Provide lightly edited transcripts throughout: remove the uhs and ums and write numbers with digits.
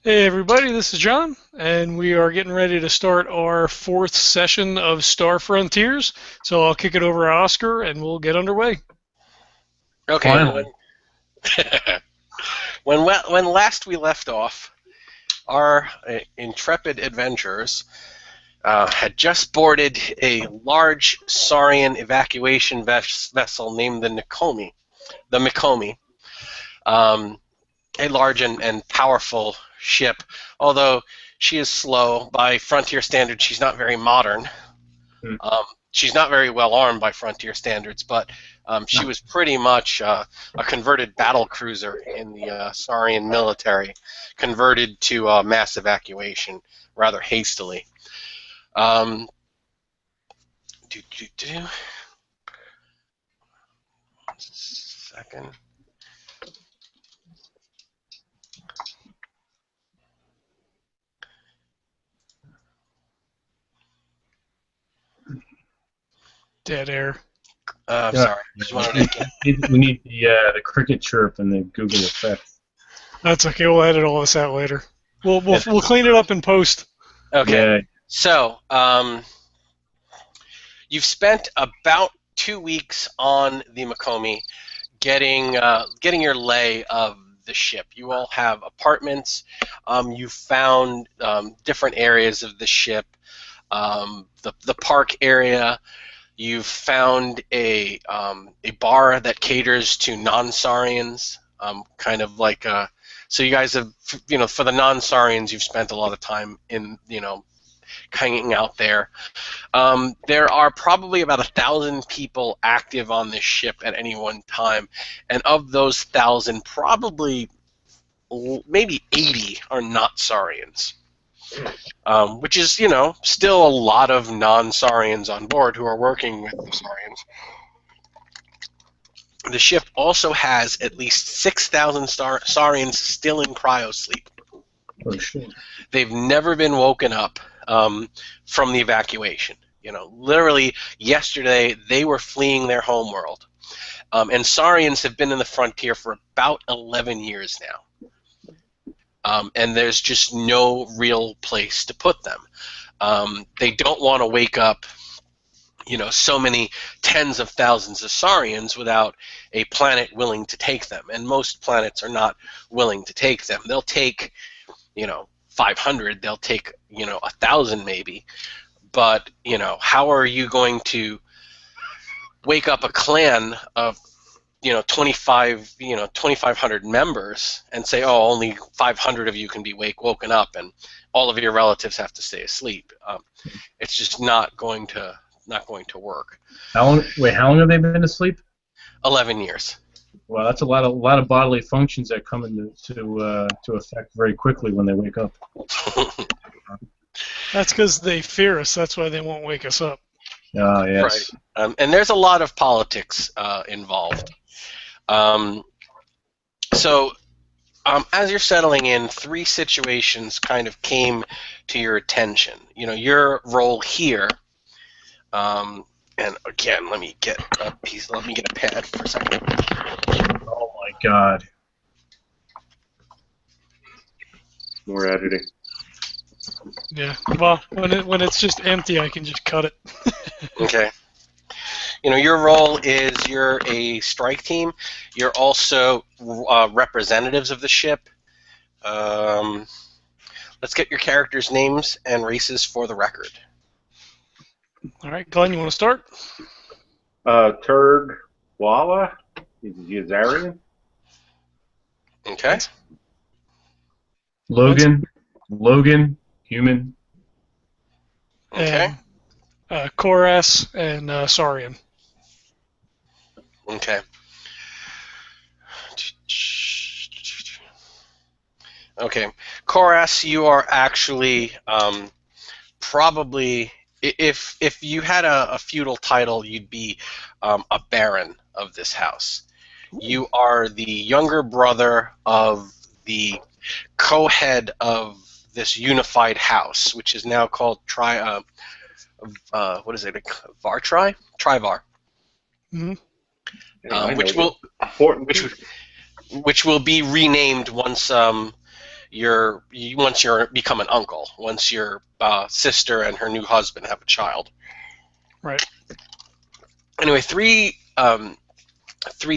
Hey everybody, this is John, and we are getting ready to start our fourth session of Star Frontiers. So I'll kick it over to Oscar, and we'll get underway. Okay. Finally. When last we left off, our intrepid adventurers had just boarded a large Saurian evacuation vessel named the Mikomi, a large and powerful ship. Although she is slow by frontier standards, she's not very modern. Hmm. She's not very well armed by frontier standards, but she was pretty much a converted battle cruiser in the Saurian military, converted to mass evacuation rather hastily. Um, do, do, do. 1 second. Dead air. Sorry. Just wanted to We need the cricket chirp and the Google effect. That's okay. We'll edit all this out later. We'll clean it up in post. Okay. Yeah. So, you've spent about 2 weeks on the Mikomi, getting your lay of the ship. You all have apartments. You found different areas of the ship. The park area. You've found a bar that caters to non-Saurians, kind of like so you guys have, for the non-Saurians, you've spent a lot of time in, hanging out there. There are probably about 1,000 people active on this ship at any one time, and of those 1,000, probably maybe 80 are not Saurians. Which is, still a lot of non-Saurians on board who are working with the Saurians. The ship also has at least 6,000 Saurians still in cryosleep. Oh, shit. They've never been woken up from the evacuation. Literally yesterday they were fleeing their homeworld. And Saurians have been in the frontier for about 11 years now. And there's just no real place to put them. They don't want to wake up, so many tens of thousands of Saurians without a planet willing to take them. And most planets are not willing to take them. They'll take, 500. They'll take, 1,000 maybe. But, how are you going to wake up a clan of 2,500 members and say, oh, only 500 of you can be woken up, and all of your relatives have to stay asleep. It's just not going to work. How long have they been asleep? 11 years. Well, that's a lot of bodily functions that come into to effect very quickly when they wake up. That's because they fear us. That's why they won't wake us up. Ah, yes. Right. And there's a lot of politics involved. So, as you're settling in, 3 situations kind of came to your attention. Your role here, and again, let me get a pad for a second. Oh my God. More editing. Yeah. Well, when it's just empty, I can just cut it. Okay. Your role is you're a strike team. You're also representatives of the ship. Let's get your characters' names and races for the record. All right, Glenn, you want to start? Turg Walla, he's Yazarian. Okay. Logan, human. Okay. And, Koras and Saurian. Okay. Okay. Koras, you are actually probably, if you had a feudal title, you'd be a baron of this house. You are the younger brother of the co-head of this unified house, which is now called Tri-Var. Mm-hmm. Which which will be renamed once you're become an uncle, once your sister and her new husband have a child. Right. Anyway, three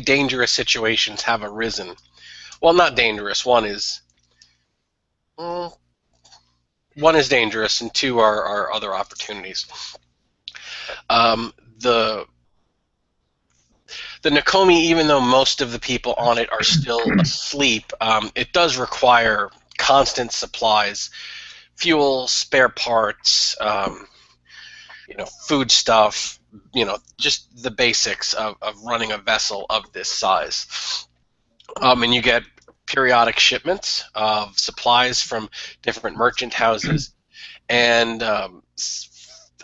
dangerous situations have arisen. Well, not dangerous. One is dangerous, and two are other opportunities. The Mikomi, even though most of the people on it are still asleep, it does require constant supplies, fuel, spare parts, food stuff, just the basics of running a vessel of this size. And you get periodic shipments of supplies from different merchant houses, and I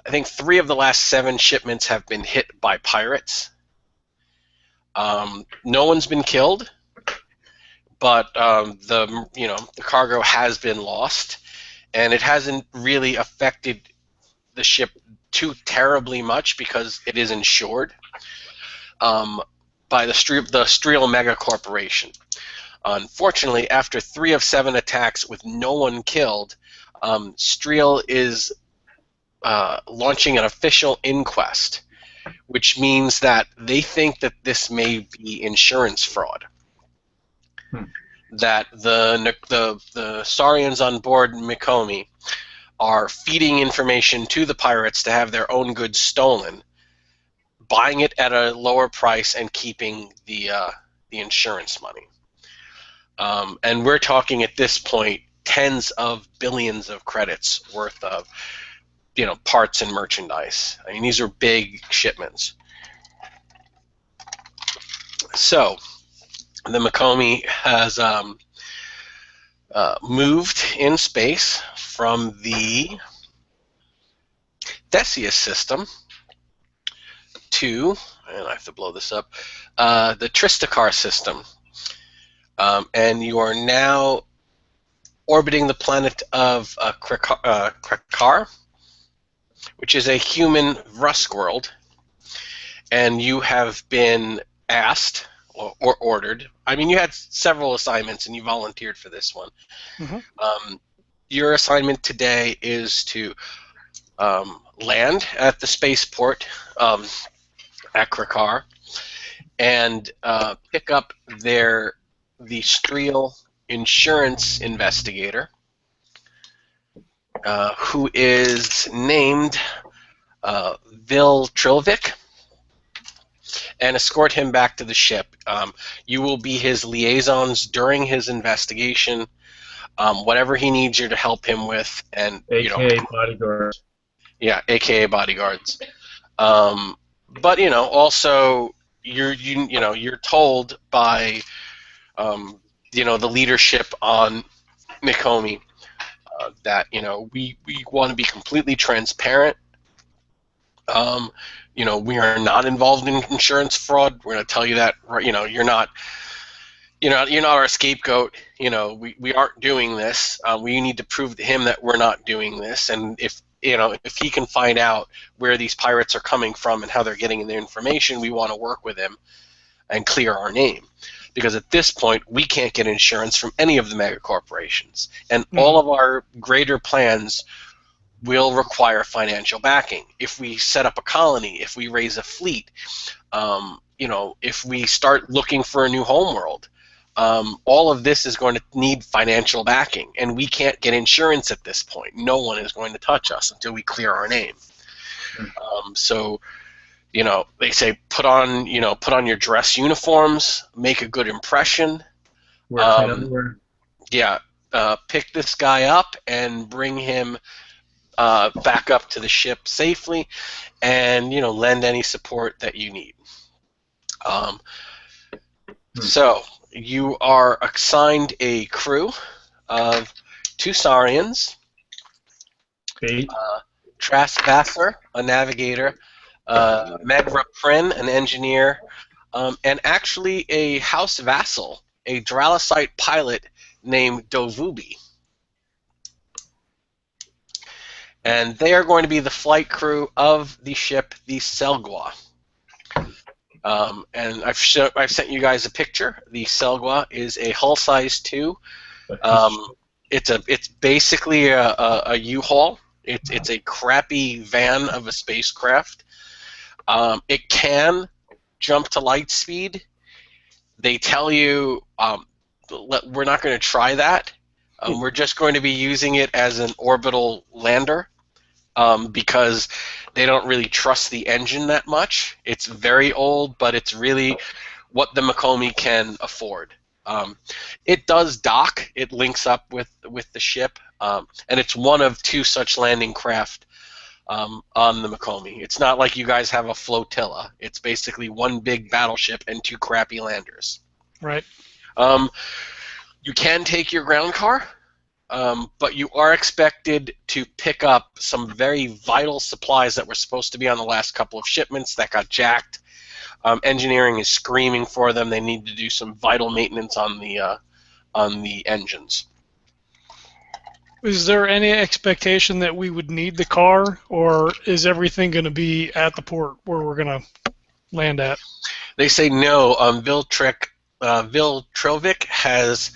think 3 of the last 7 shipments have been hit by pirates. No one's been killed, but the cargo has been lost, and it hasn't really affected the ship too terribly much because it is insured by the Streel Mega Corporation. Unfortunately, after 3 of 7 attacks with no one killed, Streel is launching an official inquest, which means that they think that this may be insurance fraud. That the Saurians on board Mikomi are feeding information to the pirates to have their own goods stolen, buying it at a lower price, and keeping the insurance money. And we're talking at this point tens of billions of credits worth of parts and merchandise. I mean, these are big shipments. So the Mikomi has moved in space from the Theseus system to, and I have to blow this up, the Tristicar system. And you are now orbiting the planet of Krakar, which is a human Rusk world, and you have been asked or ordered. I mean, you had several assignments, and you volunteered for this one. Mm-hmm. Your assignment today is to land at the spaceport at Krakar and pick up the Streel insurance investigator, who is named Vil Trilvik, and escort him back to the ship. You will be his liaisons during his investigation, whatever he needs you to help him with, and AKA bodyguards. Yeah, AKA bodyguards. But also you're told by the leadership on Mikomi that we want to be completely transparent. We are not involved in insurance fraud. We're going to tell you that, you're not our scapegoat. We aren't doing this. We need to prove to him that we're not doing this. And if he can find out where these pirates are coming from and how they're getting their information, we want to work with him and clear our name. Because at this point, we can't get insurance from any of the mega corporations. And all of our greater plans will require financial backing. If we set up a colony, if we raise a fleet, if we start looking for a new homeworld, all of this is going to need financial backing, and we can't get insurance at this point. No one is going to touch us until we clear our name. So they say put on your dress uniforms, make a good impression. Pick this guy up and bring him back up to the ship safely, and lend any support that you need. So you are assigned a crew of 2 Saurians, Trask Vassar, a navigator, Megra Prin, an engineer, and actually a house vassal, a Dralicite pilot named Dovubi. And they are going to be the flight crew of the ship, the Selgwa. And I've sent you guys a picture. The Selgwa is a hull size 2. It's basically a U-Haul. It's a crappy van of a spacecraft. It can jump to light speed. They tell you we're not going to try that. We're just going to be using it as an orbital lander because they don't really trust the engine that much. It's very old, but it's really what the Mikomi can afford. It does dock. It links up with the ship, and it's one of 2 such landing craft on the Mikomi. It's not like you guys have a flotilla. It's basically one big battleship and 2 crappy landers. Right. You can take your ground car, but you are expected to pick up some very vital supplies that were supposed to be on the last couple of shipments that got jacked. Engineering is screaming for them. They need to do some vital maintenance on the engines. Is there any expectation that we would need the car, or is everything going to be at the port where we're going to land at? They say no. Viltrovic has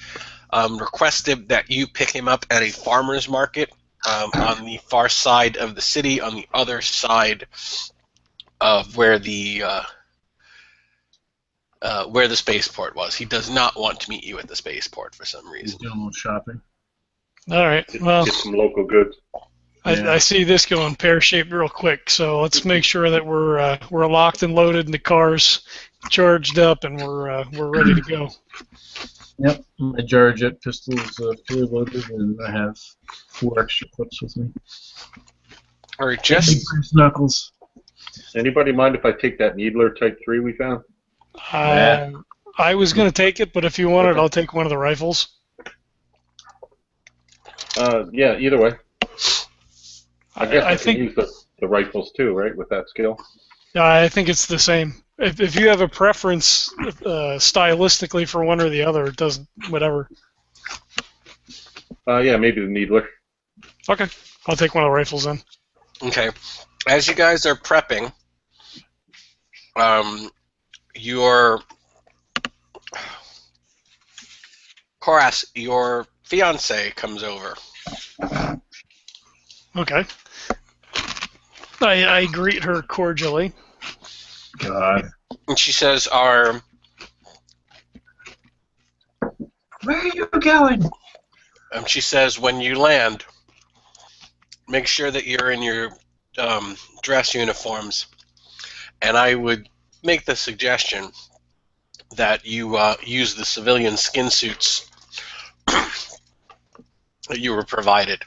requested that you pick him up at a farmer's market on the far side of the city, on the other side of where the spaceport was. He does not want to meet you at the spaceport for some reason. He's doing a little shopping. All right. Well, Get some local goods. I see this going pear-shaped real quick, so let's make sure that we're locked and loaded and the car's charged up and we're ready to go. Yep, my jar jet pistol's fully loaded, and I have 4 extra clips with me. All right, Jess. Knuckles. Anybody mind if I take that Needler Type 3 we found? I was going to take it, but if you want it, I'll take one of the rifles. Yeah, either way. I guess I think can use the rifles too, right, with that skill? I think it's the same. If you have a preference stylistically for one or the other, it doesn't, whatever. Yeah, maybe the Needler. Okay, I'll take one of the rifles then. Okay. As you guys are prepping, your Koras, your fiance comes over. Okay. I greet her cordially. God. And she says, "Where are you going?" She says, "When you land, make sure that you're in your dress uniforms, and I would make the suggestion that you use the civilian skin suits that you were provided."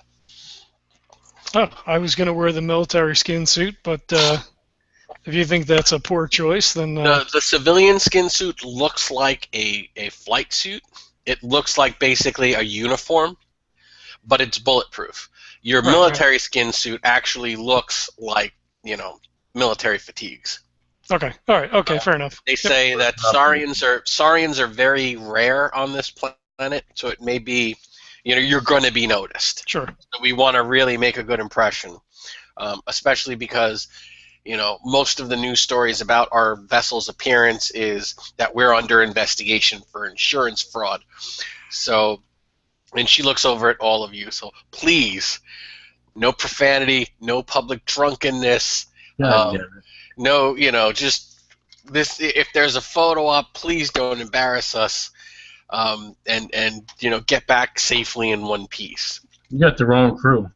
Oh, I was going to wear the military skin suit, but if you think that's a poor choice, then... The civilian skin suit looks like a flight suit. It looks like basically a uniform, but it's bulletproof. Your military skin suit actually looks like, military fatigues. Okay, all right, okay, fair enough. They say that Saurians are very rare on this planet, so it may be, you're going to be noticed. Sure. So we want to really make a good impression, especially because, most of the news stories about our vessel's appearance is that we're under investigation for insurance fraud. So, and she looks over at all of you. So please, no profanity, no public drunkenness. No, just this. If there's a photo op, please don't embarrass us. And get back safely in one piece. You got the wrong crew.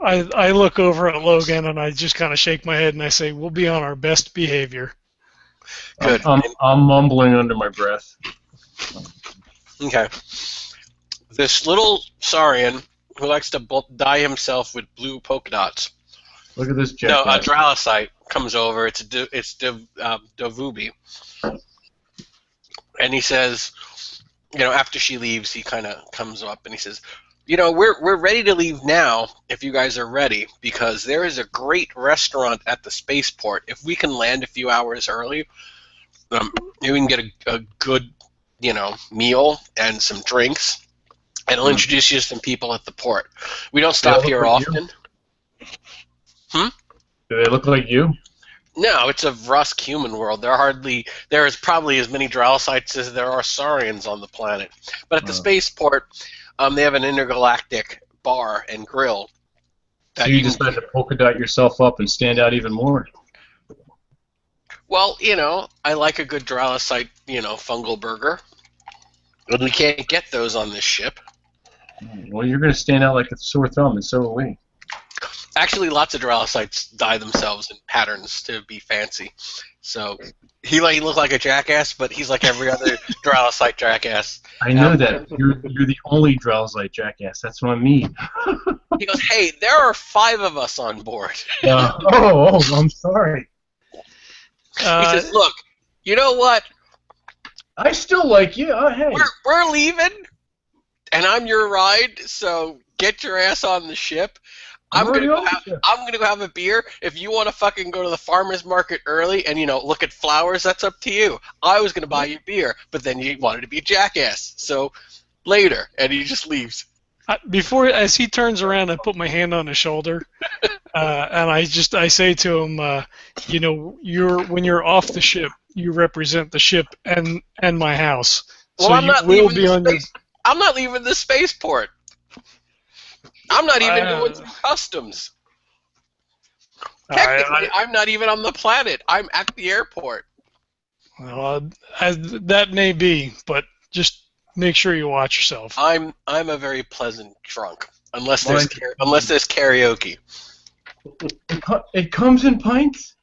I look over at Logan and I just kind of shake my head and I say, "We'll be on our best behavior." Good. I'm mumbling under my breath. Okay. This little Saurian who likes to dye himself with blue polka dots. Look at this jet. No, a Dralicite comes over. It's Davubi. And he says, after she leaves, he kind of comes up and he says, we're ready to leave now if you guys are ready, because there is a great restaurant at the spaceport. If we can land a few hours early, we can get a good, meal and some drinks, and I'll introduce you to some people at the port. We don't stop here often. Do they look like you? No, it's a Rusk human world. There is probably as many Dralosites as there are Saurians on the planet. But at the spaceport, they have an intergalactic bar and grill. So you decide to polka dot yourself up and stand out even more. Well, I like a good Dralosite, fungal burger. But we can't get those on this ship. Well, you're going to stand out like a sore thumb, and so are we. Actually, lots of Dralosites dye themselves in patterns to be fancy. So he look like a jackass, but he's like every other Dralosite jackass. I know that. You're the only Dralosite jackass. That's what I mean. He goes, hey, there are 5 of us on board. I'm sorry. He says, look, you know what? I still like you. Hey. We're leaving, and I'm your ride, so get your ass on the ship. I'm gonna go have a beer. If you want to fucking go to the farmer's market early and look at flowers, that's up to you. I was gonna buy you beer, but then you wanted to be a jackass, so later, and he just leaves. As he turns around, I put my hand on his shoulder, and I say to him, when you're off the ship, you represent the ship and my house. Well, so I'm not leaving the spaceport. I'm not even going through customs. Technically, I'm not even on the planet. I'm at the airport. Well, that may be, but just make sure you watch yourself. I'm a very pleasant drunk, unless there's karaoke. It comes in pints.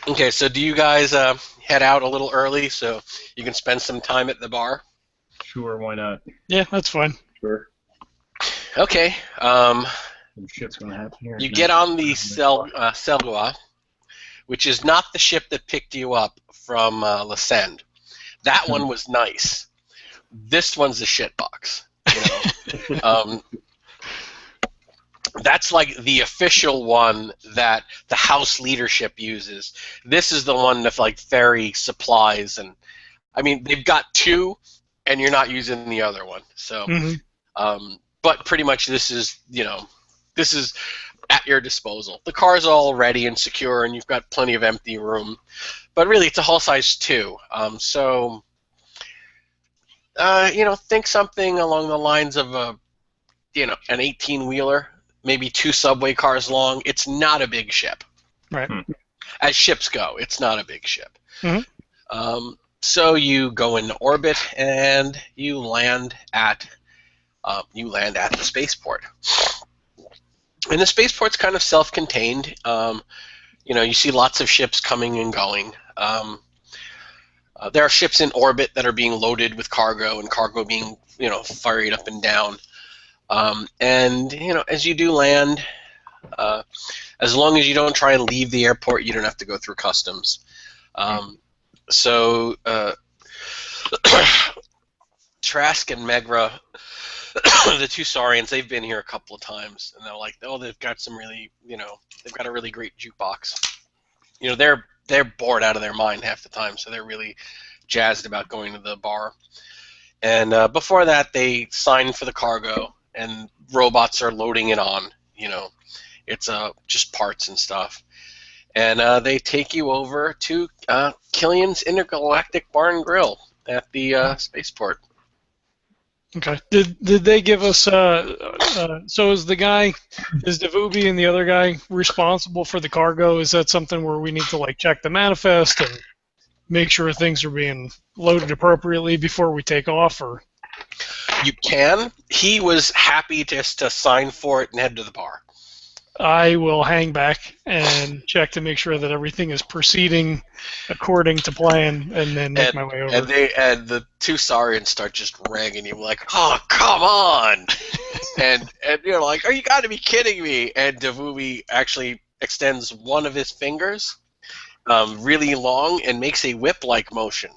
Okay, so do you guys head out a little early so you can spend some time at the bar? Sure, why not? Yeah, that's fine. Sure. Okay. Shit's gonna happen here. You get on the Selwa, which is not the ship that picked you up from Lesend. That one was nice. This one's a shitbox. That's like the official one that the house leadership uses. This is the one that ferry supplies, and I mean they've got 2, and you're not using the other one. So. Mm-hmm. But pretty much this is at your disposal. The car's all ready and secure, and you've got plenty of empty room. But really, it's a hull size 2. So, think something along the lines of an 18-wheeler, maybe 2 subway cars long. It's not a big ship. Right. As ships go, it's not a big ship. Mm-hmm. So you go into orbit, and you land at the spaceport. And the spaceport's kind of self-contained. You see lots of ships coming and going. There are ships in orbit that are being loaded with cargo, and cargo being, ferried up and down. As you do land, as long as you don't try and leave the airport, you don't have to go through customs. Trask and Megra, the 2 Saurians, they've been here a couple of times, and they're like, they've got some really, they've got a really great jukebox. They're bored out of their mind half the time, so they're really jazzed about going to the bar. And before that, they sign for the cargo, and robots are loading it on. It's just parts and stuff. And they take you over to Killian's Intergalactic Bar and Grill at the spaceport. Okay. Did they give us? So is Davubi and the other guy responsible for the cargo? Is that something where we need to check the manifest and make sure things are being loaded appropriately before we take off? Or you can. He was happy just to sign for it and head to the bar. I will hang back and check to make sure that everything is proceeding according to plan, and then make my way over. And the 2 Saurians start just ragging you like, "Oh, come on!" and you're like, "Oh, you got to be kidding me!" And Davubi actually extends one of his fingers, really long, and makes a whip-like motion.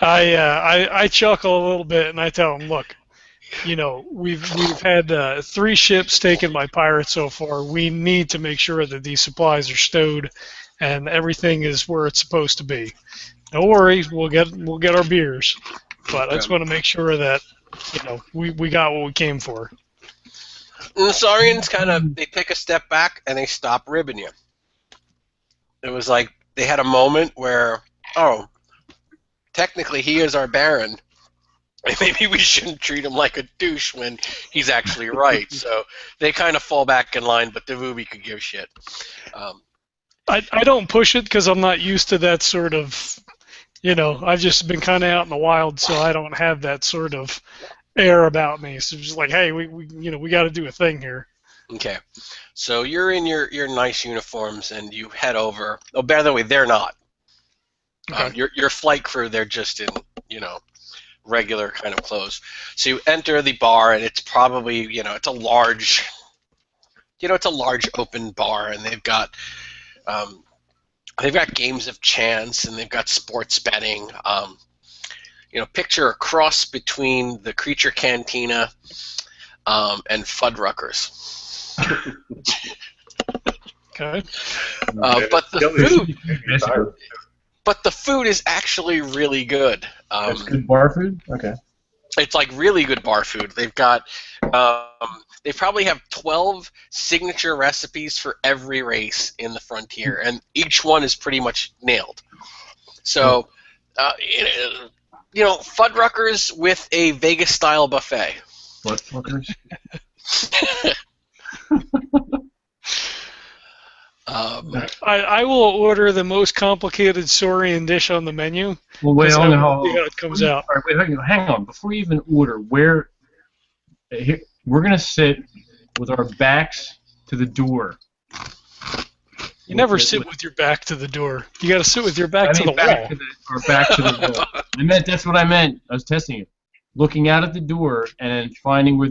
I chuckle a little bit, and I tell him, "Look. We've had 3 ships taken by pirates so far. We need to make sure that these supplies are stowed and everything is where it's supposed to be. Don't worry, we'll get our beers, but I just want to make sure that we got what we came for." And the Saurians they take a step back and they stop ribbing you. It was like they had a moment where, oh, technically he is our Baron. Maybe we shouldn't treat him like a douche when he's actually right. So they kind of fall back in line, but Devubi could give shit. I don't push it because I'm not used to that sort of, I've just been kind of out in the wild, so I don't have that sort of air about me. So it's just like, hey, we got to do a thing here. Okay, so you're in your nice uniforms and you head over. Oh, by the way, they're not. Okay. Your flight crew, they're just in regular kind of clothes. So you enter the bar and it's probably it's a large open bar, and they've got games of chance and they've got sports betting. Picture a cross between the Creature Cantina and Fuddruckers. Okay. But the food is actually really good. That's good bar food? Okay. It's like really good bar food. They've got they probably have 12 signature recipes for every race in the Frontier, and each one is pretty much nailed. So, Fuddruckers with a Vegas-style buffet. What fuckers? I will order the most complicated Saurian dish on the menu. Well, wait, See how it comes out. All right, wait, hang on. Before you even order, we're gonna sit with our backs to the door. You never sit with your back to the door. You got to sit with your back to the back wall. Or back to the wall. That's what I meant. I was testing it. Looking out at the door and then finding where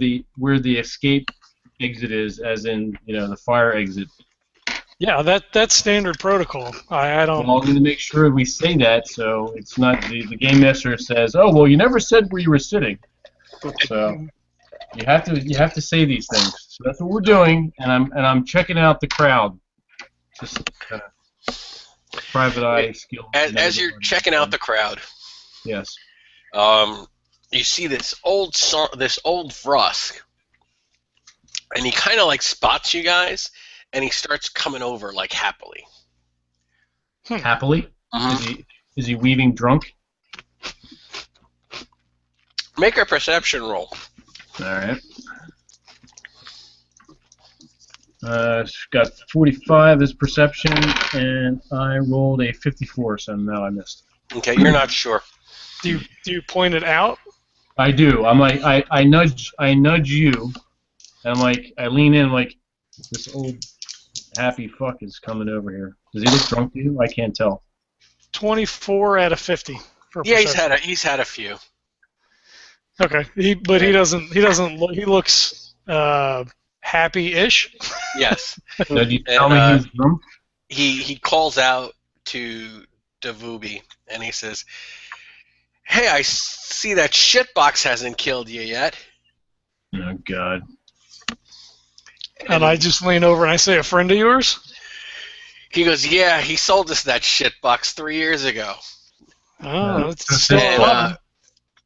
the escape exit is, as in the fire exit. Yeah, that's standard protocol. I don't. Well, I'm going to make sure we say that, so it's not the game master says, "Oh, well, you never said where you were sitting." So you have to say these things. So that's what we're doing, and I'm checking out the crowd. Just kind of private eye skill. As you're checking out the crowd, yes, you see this old Vrosk, and he kind of like spots you guys. And he starts coming over like happily. Happily? Mm-hmm. Is he weaving drunk? Make a perception roll. All right. Got 45 as perception, and I rolled a 54, so no, I missed. Okay, you're not sure. Do you point it out? I do. I'm like I nudge you, and I'm like I lean in like this old happy fuck is coming over here. Does he look drunk to you? I can't tell. 24 out of 50. Yeah, he's had a few. Okay, he doesn't look. He looks happy-ish. Yes. So do you tell me he's drunk? He calls out to Devubi and he says, "Hey, I see that shitbox hasn't killed you yet." Oh God. And I just lean over and I say, "A friend of yours?" He goes, "Yeah, he sold us that shitbox 3 years ago." Oh, it's still alive.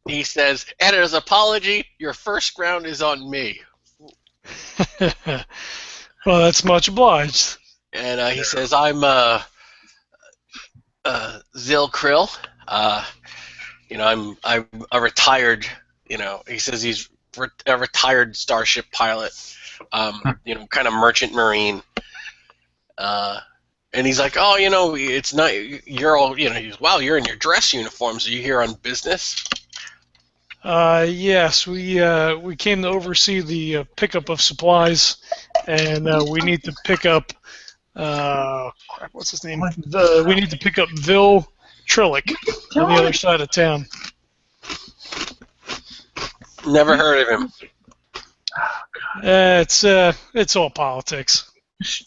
He says, "And as an apology, your first round is on me." Well, that's much obliged. And he says, "I'm Zil Krill. I'm a retired. He says he's a retired starship pilot. Kind of merchant marine." And he's like, "Oh, it's not. You're all. Wow, you're in your dress uniforms. Are you here on business?" Yes, we came to oversee the pickup of supplies, and we need to pick up. Crap, what's his name? We need to pick up Vil Trillick on the other side of town. Never heard of him. It's all politics.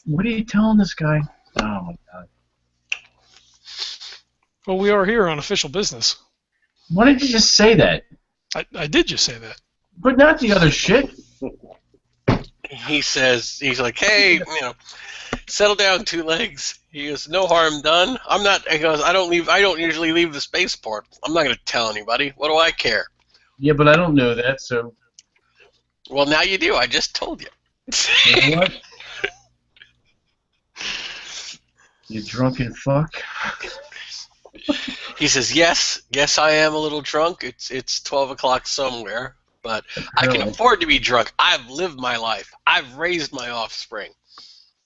What are you telling this guy? Oh my God. Well, we are here on official business. Why didn't you just say that? I did just say that. But not the other shit. He says, he's like, "Hey, settle down, two legs." He goes, "No harm done. I'm not." He goes, I don't usually leave the spaceport. I'm not going to tell anybody. What do I care?" Yeah, but I don't know that, so. Well, now you do. I just told you. You know what? You drunken fuck. He says, yes, I am a little drunk. It's 12 o'clock somewhere, but I can Really? afford to be drunk. I've lived my life. I've raised my offspring.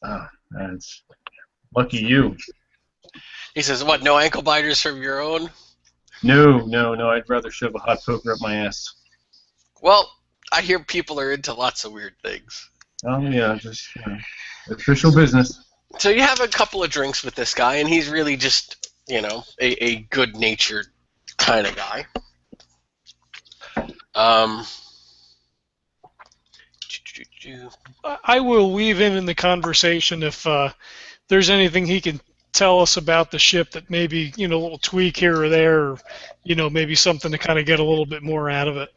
Ah, that's lucky you. He says, what, no ankle biters of your own? No. I'd rather shove a hot poker up my ass. Well, I hear people are into lots of weird things. Oh yeah, just official business. So you have a couple of drinks with this guy, and he's really just, a good-natured kind of guy. I will weave in the conversation if there's anything he can tell us about the ship that maybe, a little tweak here or there, or, maybe something to kind of get a little bit more out of it.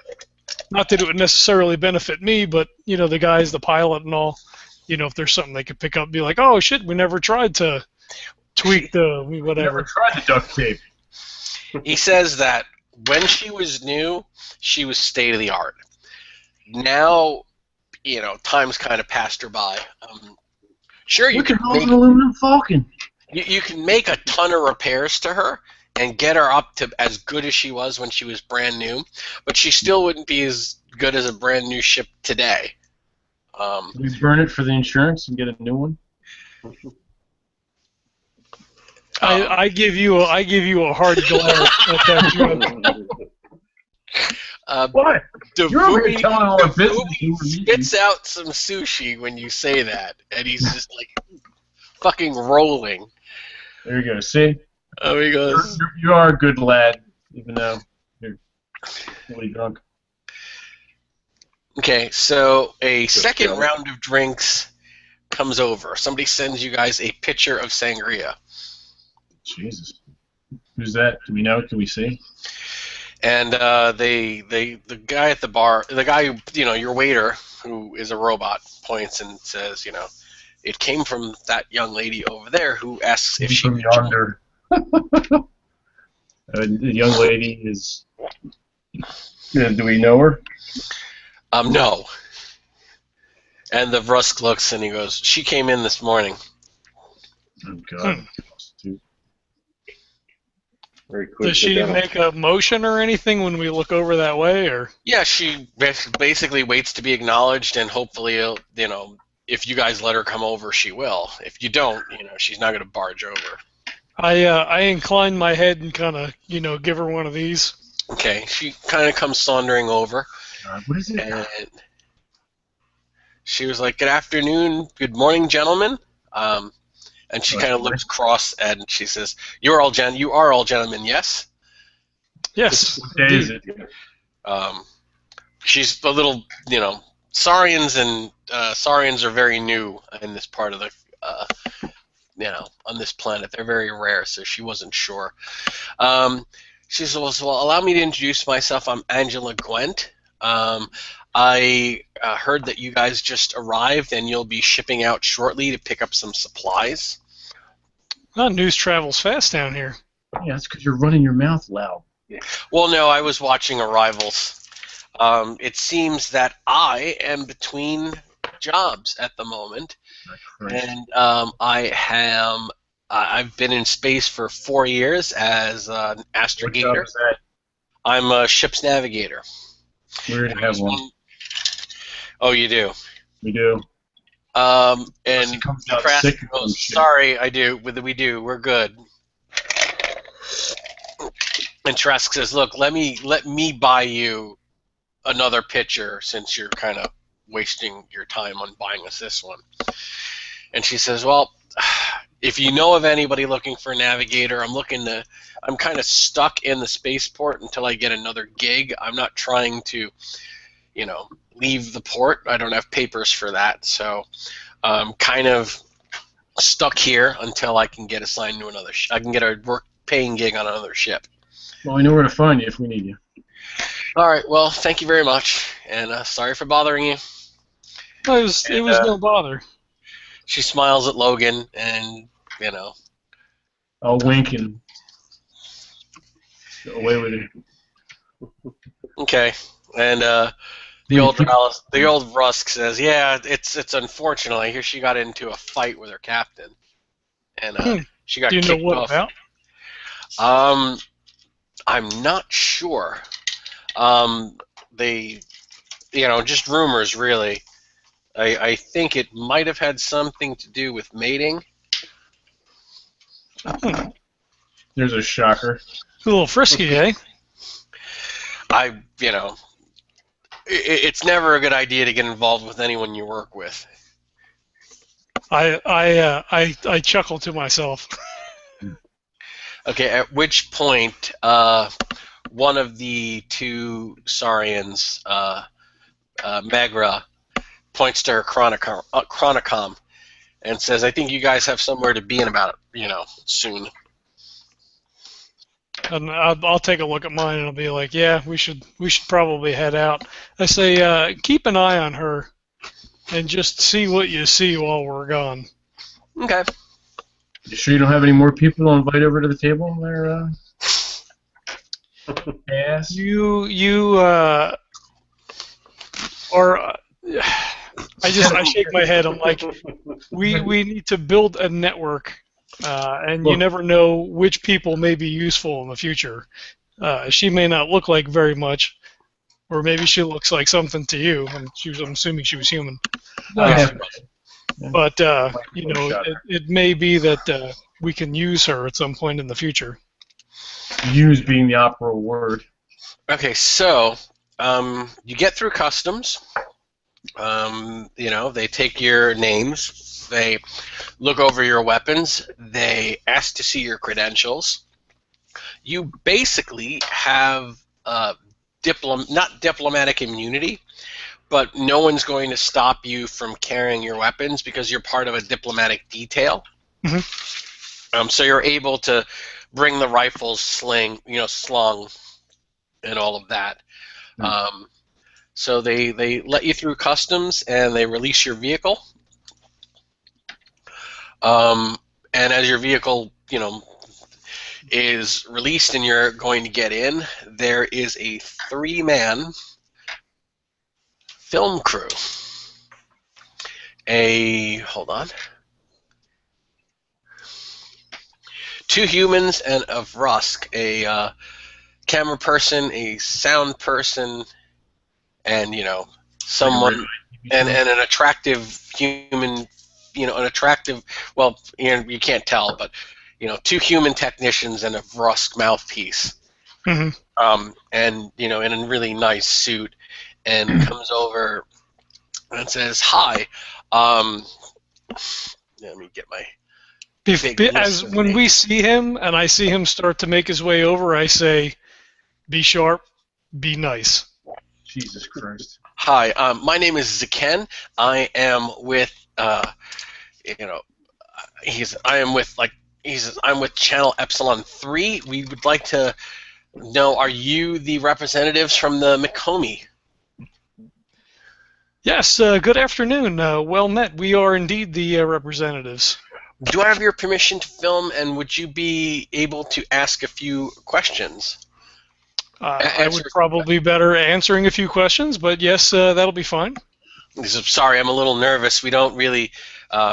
Not that it would necessarily benefit me, but, the guy's the pilot and all, if there's something they could pick up and be like, oh, shit, we never tried to tweak the whatever. Never tried the duct tape. He says that when she was new, she was state-of-the-art. Now, time's kind of passed her by. Sure, you can make an aluminum Falcon. you can make a ton of repairs to her and get her up to as good as she was when she was brand new, but she still wouldn't be as good as a brand new ship today. We burn it for the insurance and get a new one. I give you a hard glare at that joke. What? You're over here telling all our business. Spits out some sushi when you say that, and he's just like fucking rolling. There you go. See? Oh, he goes. You are a good lad, even though you're really drunk. Okay, so a second round of drinks comes over. Somebody sends you guys a pitcher of sangria. Jesus. Who's that? Do we know? Can we see? And the guy at the bar, the guy who, your waiter, who is a robot, points and says, it came from that young lady over there who asks if she from yonder. The young lady is. Do we know her? No. And the Rusk looks and he goes, she came in this morning. Oh God. Very quick. Does she make a motion or anything when we look over that way, or? Yeah, she basically waits to be acknowledged, and hopefully, if you guys let her come over, she will. If you don't, she's not going to barge over. I incline my head and kind of, give her one of these. Okay, she kind of comes sauntering over. What is it? And she was like, good afternoon, good morning, gentlemen. And she kind of looks cross and she says, you are all gentlemen, yes? Yes. What day is it? She's a little, Saurians are very new in this part of the, on this planet. They're very rare, so she wasn't sure. She says, well, allow me to introduce myself. I'm Angela Gwent. I heard that you guys just arrived and you'll be shipping out shortly to pick up some supplies. News travels fast down here. Yeah, that's because you're running your mouth loud. Well, no, I was watching Arrivals. It seems that I am between jobs at the moment, and I've been in space for 4 years as an astrogator. What job is that? I'm a ship's navigator. We already have one. Oh, you do? We do. And Trask goes, sorry, I do. We do. We're good. And Trask says, look, let me buy you another pitcher since you're kind of wasting your time on buying us this one. And she says, well, if you know of anybody looking for a navigator, I'm kind of stuck in the spaceport until I get another gig. I'm not trying to, leave the port. I don't have papers for that, so I'm kind of stuck here until I can get assigned to another I can get a work-paying gig on another ship. Well, I know where to find you if we need you. All right, well, thank you very much, and sorry for bothering you. It was no bother. She smiles at Logan, and, I'll wink and go away with it. Okay, and The old Rusk says, "Yeah, it's unfortunate. I hear she got into a fight with her captain, and she got Do you know kicked what off." about? I'm not sure. They, just rumors, really. I think it might have had something to do with mating. There's a shocker. A little frisky, eh? It's never a good idea to get involved with anyone you work with. I chuckle to myself. Okay, at which point, one of the two Saurians, Megra, points to her chronicom and says, "I think you guys have somewhere to be in about, soon." And I'll take a look at mine and I'll be like, yeah, we should probably head out. I say, keep an eye on her and just see what you see while we're gone. Okay. You sure you don't have any more people to invite over to the table there? Yes. I shake my head. I'm like, we need to build a network, and you never know which people may be useful in the future. She may not look like very much, or maybe she looks like something to you. I'm assuming she was human. But it may be that we can use her at some point in the future. Use being the opera word. Okay, so you get through customs. They take your names. They look over your weapons. They ask to see your credentials. You basically have not diplomatic immunity, but no one's going to stop you from carrying your weapons because you're part of a diplomatic detail. Mm-hmm. So you're able to bring the rifles, slung, and all of that. Mm-hmm. So they let you through customs and they release your vehicle. And as your vehicle, is released and you're going to get in, there is a 3-man film crew. Hold on. 2 humans and a Rusk, a camera person, a sound person, and someone, and an attractive human, you can't tell, but 2 human technicians and a Rusk mouthpiece. Mm-hmm. And in a really nice suit, and comes over and says, "Hi." Let me get my. When we see him and I see him start to make his way over, I say, "Be sharp, be nice." Jesus Christ. Hi, my name is Zaken. I am with, I'm with Channel Epsilon 3. We would like to know, are you the representatives from the Mikomi? Yes, good afternoon. Well met. We are indeed the representatives. Do I have your permission to film, and would you be able to ask a few questions? I would probably be better answering a few questions, but yes, that'll be fine. Sorry, I'm a little nervous. We don't really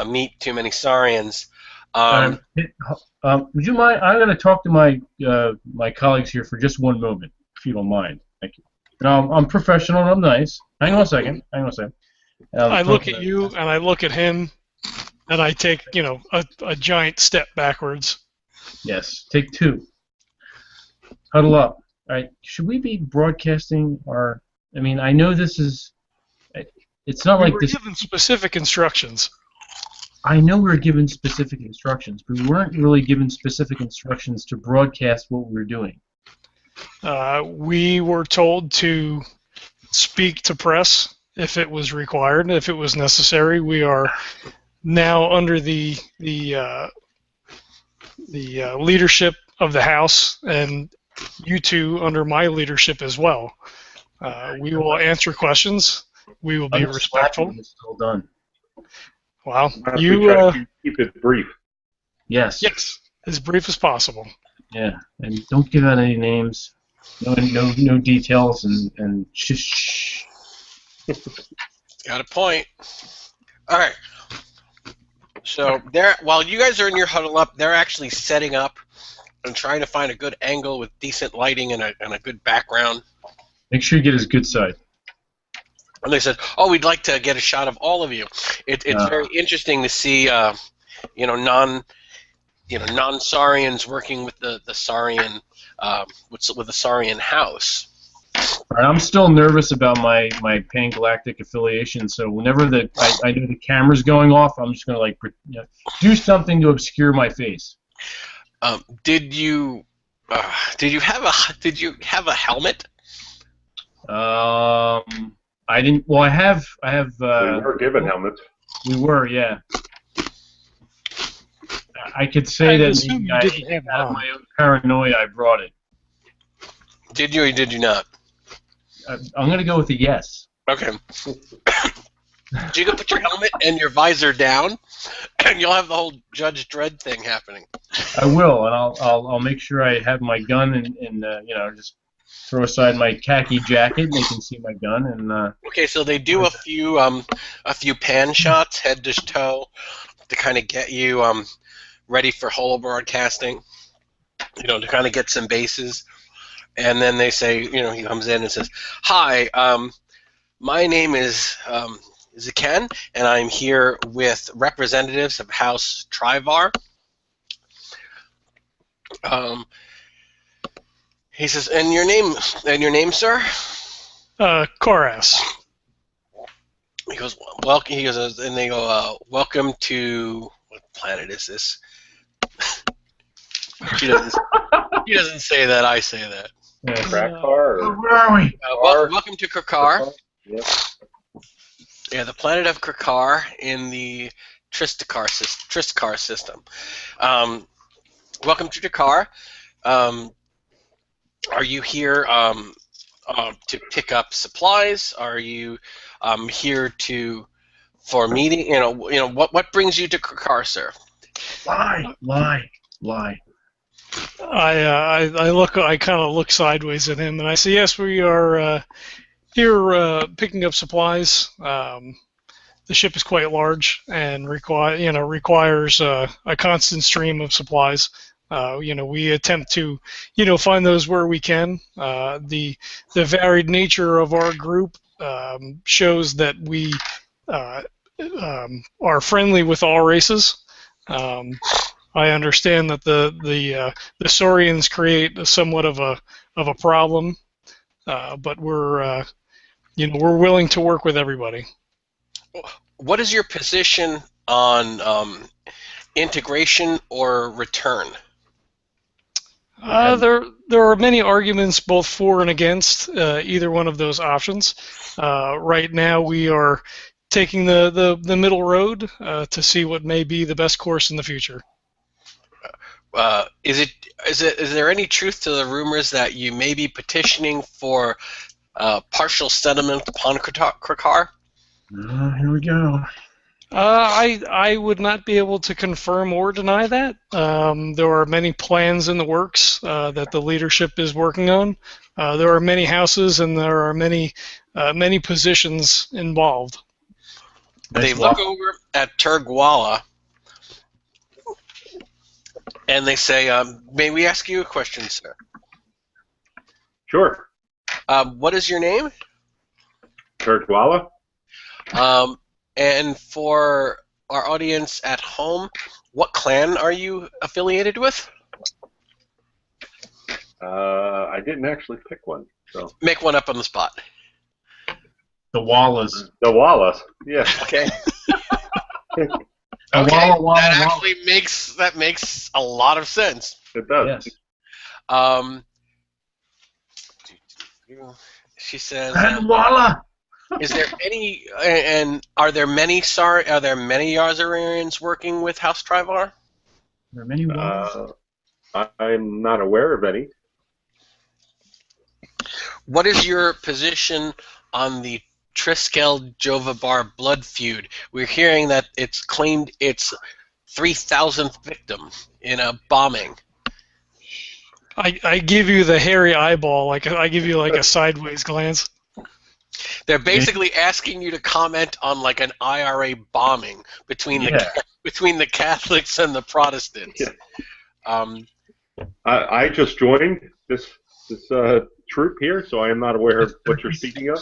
meet too many Saurians. Would you mind? I'm going to talk to my my colleagues here for just one moment, if you don't mind. Thank you. I'm professional and I'm nice. Hang on a second. I look at you and I look at him, and I take a giant step backwards. Yes, take 2. Huddle up. All right. Should we be broadcasting our? I mean, I know this is. It's not like this. We were given specific instructions. I know we were given specific instructions, but we weren't really given specific instructions to broadcast what we were doing. We were told to speak to press if it was required, if it was necessary. We are now under the leadership of the House, and you two under my leadership as well. We will answer questions. We will be respectful. It's still done. Wow. Keep it brief. Yes. Yes, as brief as possible. Yeah, and don't give out any names, no details, and shh. Got a point. All right. So while you guys are in your huddle up, they're actually setting up and trying to find a good angle with decent lighting and a good background. Make sure you get his good side. And they said, "Oh, we'd like to get a shot of all of you." It's very interesting to see, non-Saurians working with the Saurian, with the Saurian house. All right, I'm still nervous about my pan-galactic affiliation, so whenever I know the camera's going off, I'm just gonna do something to obscure my face. Did you have a helmet? I didn't. Well, I have. We were given helmets. We were, yeah. I could say I that assume maybe you didn't have out of my own paranoia, I brought it. Did you or did you not? I'm gonna go with a yes. Okay. You can put your helmet and your visor down, and you'll have the whole Judge Dredd thing happening. I will, and I'll make sure I have my gun and just throw aside my khaki jacket. And they can see my gun and. Okay, so they do a few pan shots, head to toe, to kind of get you ready for holo broadcasting. To kind of get some bases, and then they say, he comes in and says, "Hi, my name is Ken, and I'm here with representatives of House Tri-Var." He says, "And your name, sir?" Koras. He goes, "Well," he goes, and they go, "Welcome to what planet is this?" He doesn't say that. I say that. Krakar? Where are we? Welcome to Krakar. Yep. Yeah, the planet of Krakar in the Tristakar system. Welcome to Krakar. Are you here to pick up supplies? Are you here for meeting? What brings you to Krakar, sir? Lie. I kind of look sideways at him and I say, "Yes, we are here picking up supplies. The ship is quite large and requires a constant stream of supplies. We attempt to find those where we can. The varied nature of our group shows that we are friendly with all races. I understand that the Saurians create somewhat of a problem, but we're willing to work with everybody." What is your position on integration or return? There are many arguments both for and against either one of those options. Right now, we are taking the middle road to see what may be the best course in the future. Is there any truth to the rumors that you may be petitioning for partial settlement upon Krakar? Here we go. I would not be able to confirm or deny that. There are many plans in the works that the leadership is working on. There are many houses and there are many positions involved. They look over at Turgwala and they say, "May we ask you a question, sir?" Sure. What is your name? Turgwala? And for our audience at home, what clan are you affiliated with? I didn't actually pick one, so. Make one up on the spot. The Wallas. The Wallace, yeah. Okay. Okay, That actually makes a lot of sense. It does. Yes. She says, Walla. "Is there any? And are there many Yarzarians working with House Tri-Var?" There are many Wallas. I'm not aware of any. What is your position on the Triskel Jovabar blood feud? We're hearing that it's claimed its 3,000th victim in a bombing. I give you the hairy eyeball, I give you like a sideways glance. They're basically asking you to comment on like an IRA bombing between the Catholics and the Protestants. Yeah. I just joined this troop here, so I am not aware of what you're speaking of.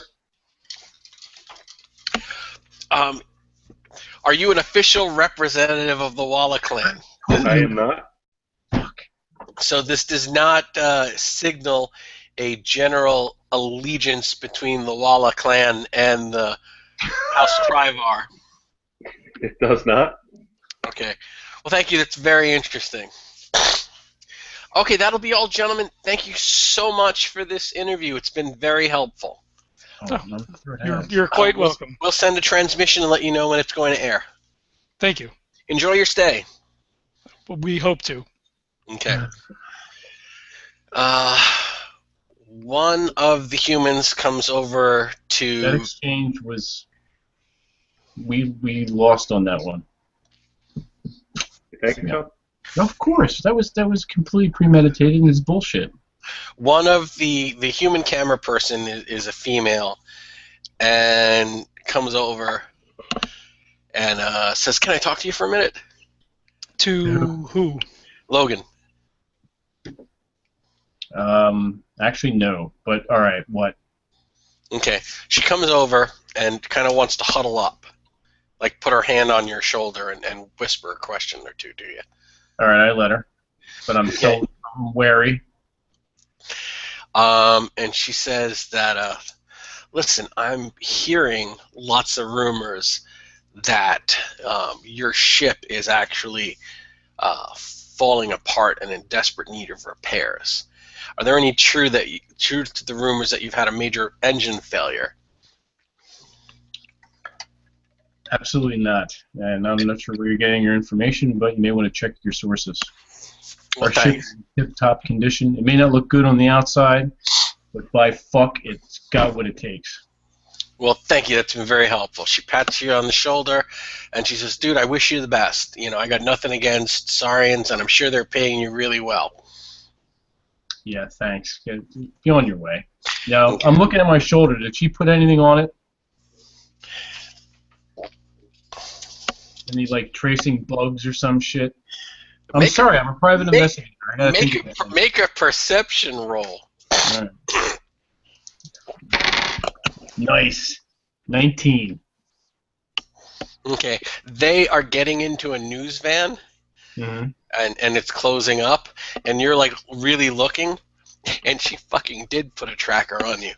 Are you an official representative of the Walla clan? I am not. So this does not signal a general allegiance between the Walla clan and the House Tri-Var. It does not. Okay. Well, thank you. That's very interesting. Okay, that'll be all, gentlemen. Thank you so much for this interview. It's been very helpful. You're quite welcome. We'll send a transmission and let you know when it's going to air. Thank you. Enjoy your stay. We hope to. Okay. One of the humans comes over to... That exchange was... We lost on that one. You think so? Of course. That was completely premeditated and it's bullshit. One of the human camera person is a female and comes over and says, "Can I talk to you for a minute?" To who? Logan. Actually, no. But all right, what? Okay. She comes over and kind of wants to huddle up, like put her hand on your shoulder and whisper a question or two to you. All right, I let her, but I'm still wary. And she says that, listen, I'm hearing lots of rumors that your ship is actually falling apart and in desperate need of repairs. Are there any truth to the rumors that you've had a major engine failure? Absolutely not. And I'm not sure where you're getting your information, but you may want to check your sources. Well, Our ship is in tip-top condition. It may not look good on the outside, but by fuck, it's got what it takes. Well, thank you. That's been very helpful. She pats you on the shoulder, and she says, "Dude, I wish you the best. You know, I got nothing against Saurians, and I'm sure they're paying you really well." Yeah, thanks. Be on your way. Now, okay. I'm looking at my shoulder. Did she put anything on it? Any, like, tracing bugs or some shit? I'm sorry, I'm a private investigator. Make a perception roll. All right. Nice. 19. Okay. They are getting into a news van, and it's closing up, and you're, like, really looking, and she fucking did put a tracker on you.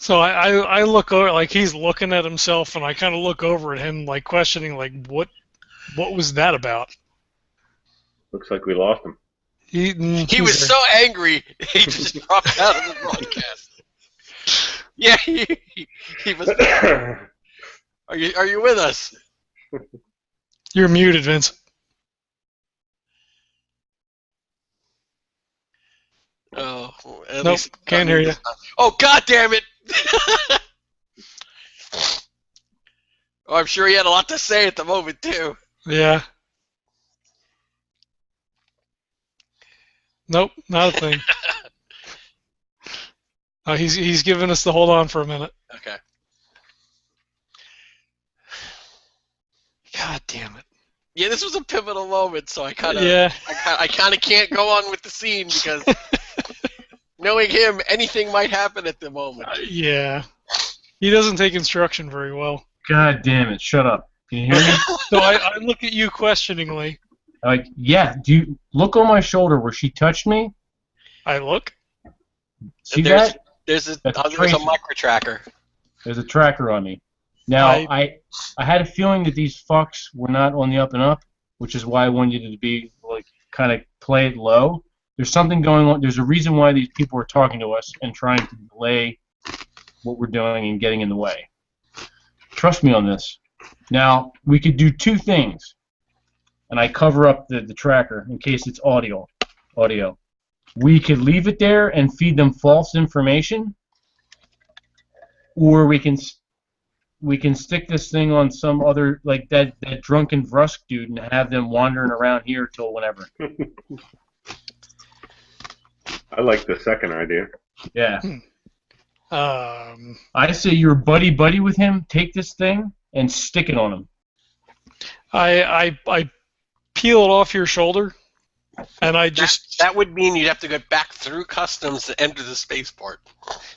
So I look over, like he's looking at himself, and I kind of look over at him, like questioning, like what was that about? Looks like we lost him. He was so angry he just dropped out of the broadcast. Yeah, he was. Are you with us? You're muted, Vince. Oh, nope, can't hear you. Oh, God damn it! Oh, I'm sure he had a lot to say at the moment too. Yeah. Nope, not a thing. He's giving us the hold on for a minute. Okay. God damn it. Yeah, this was a pivotal moment, so I kind of can't go on with the scene because knowing him, anything might happen at the moment. Yeah. He doesn't take instruction very well. God damn it, shut up. Can you hear me? So I look at you questioningly. Like, yeah, do you look on my shoulder where she touched me? I look. See that? There's a micro tracker. There's a tracker on me. Now, I had a feeling that these fucks were not on the up and up, which is why I wanted you to be, like, kind of play it low. There's something going on. There's a reason why these people are talking to us and trying to delay what we're doing and getting in the way. Trust me on this. Now, we could do two things, and I cover up the tracker in case it's audio. We could leave it there and feed them false information, or we can stick this thing on some other, like that drunken Vrusk dude, and have them wandering around here till whenever. I like the second idea. Yeah. I say you're buddy with him. Take this thing and stick it on him. I peel it off your shoulder, and I just... That would mean you'd have to go back through customs to enter the spaceport.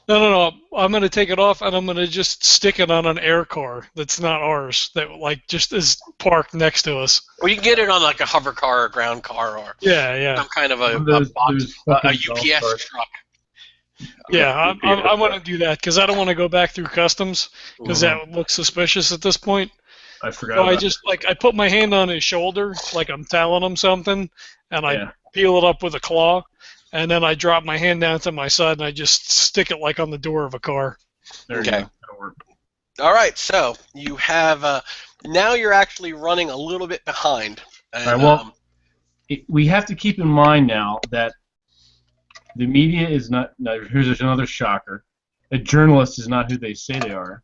No. I'm going to take it off, and I'm going to just stick it on an air car that's not ours, that just is parked next to us. Or you can get it on like a hover car or ground car or some kind of a UPS truck. Yeah, I want to do that because I don't want to go back through customs because that would look suspicious at this point. I forgot. So I just I put my hand on his shoulder like I'm telling him something, and I peel it up with a claw, and then I drop my hand down to my side and I just stick it like on the door of a car. There you go. That'll work. All right, so you have now you're actually running a little bit behind. And, all right, well, we have to keep in mind now that the media is not. Now, here's another shocker. A journalist is not who they say they are,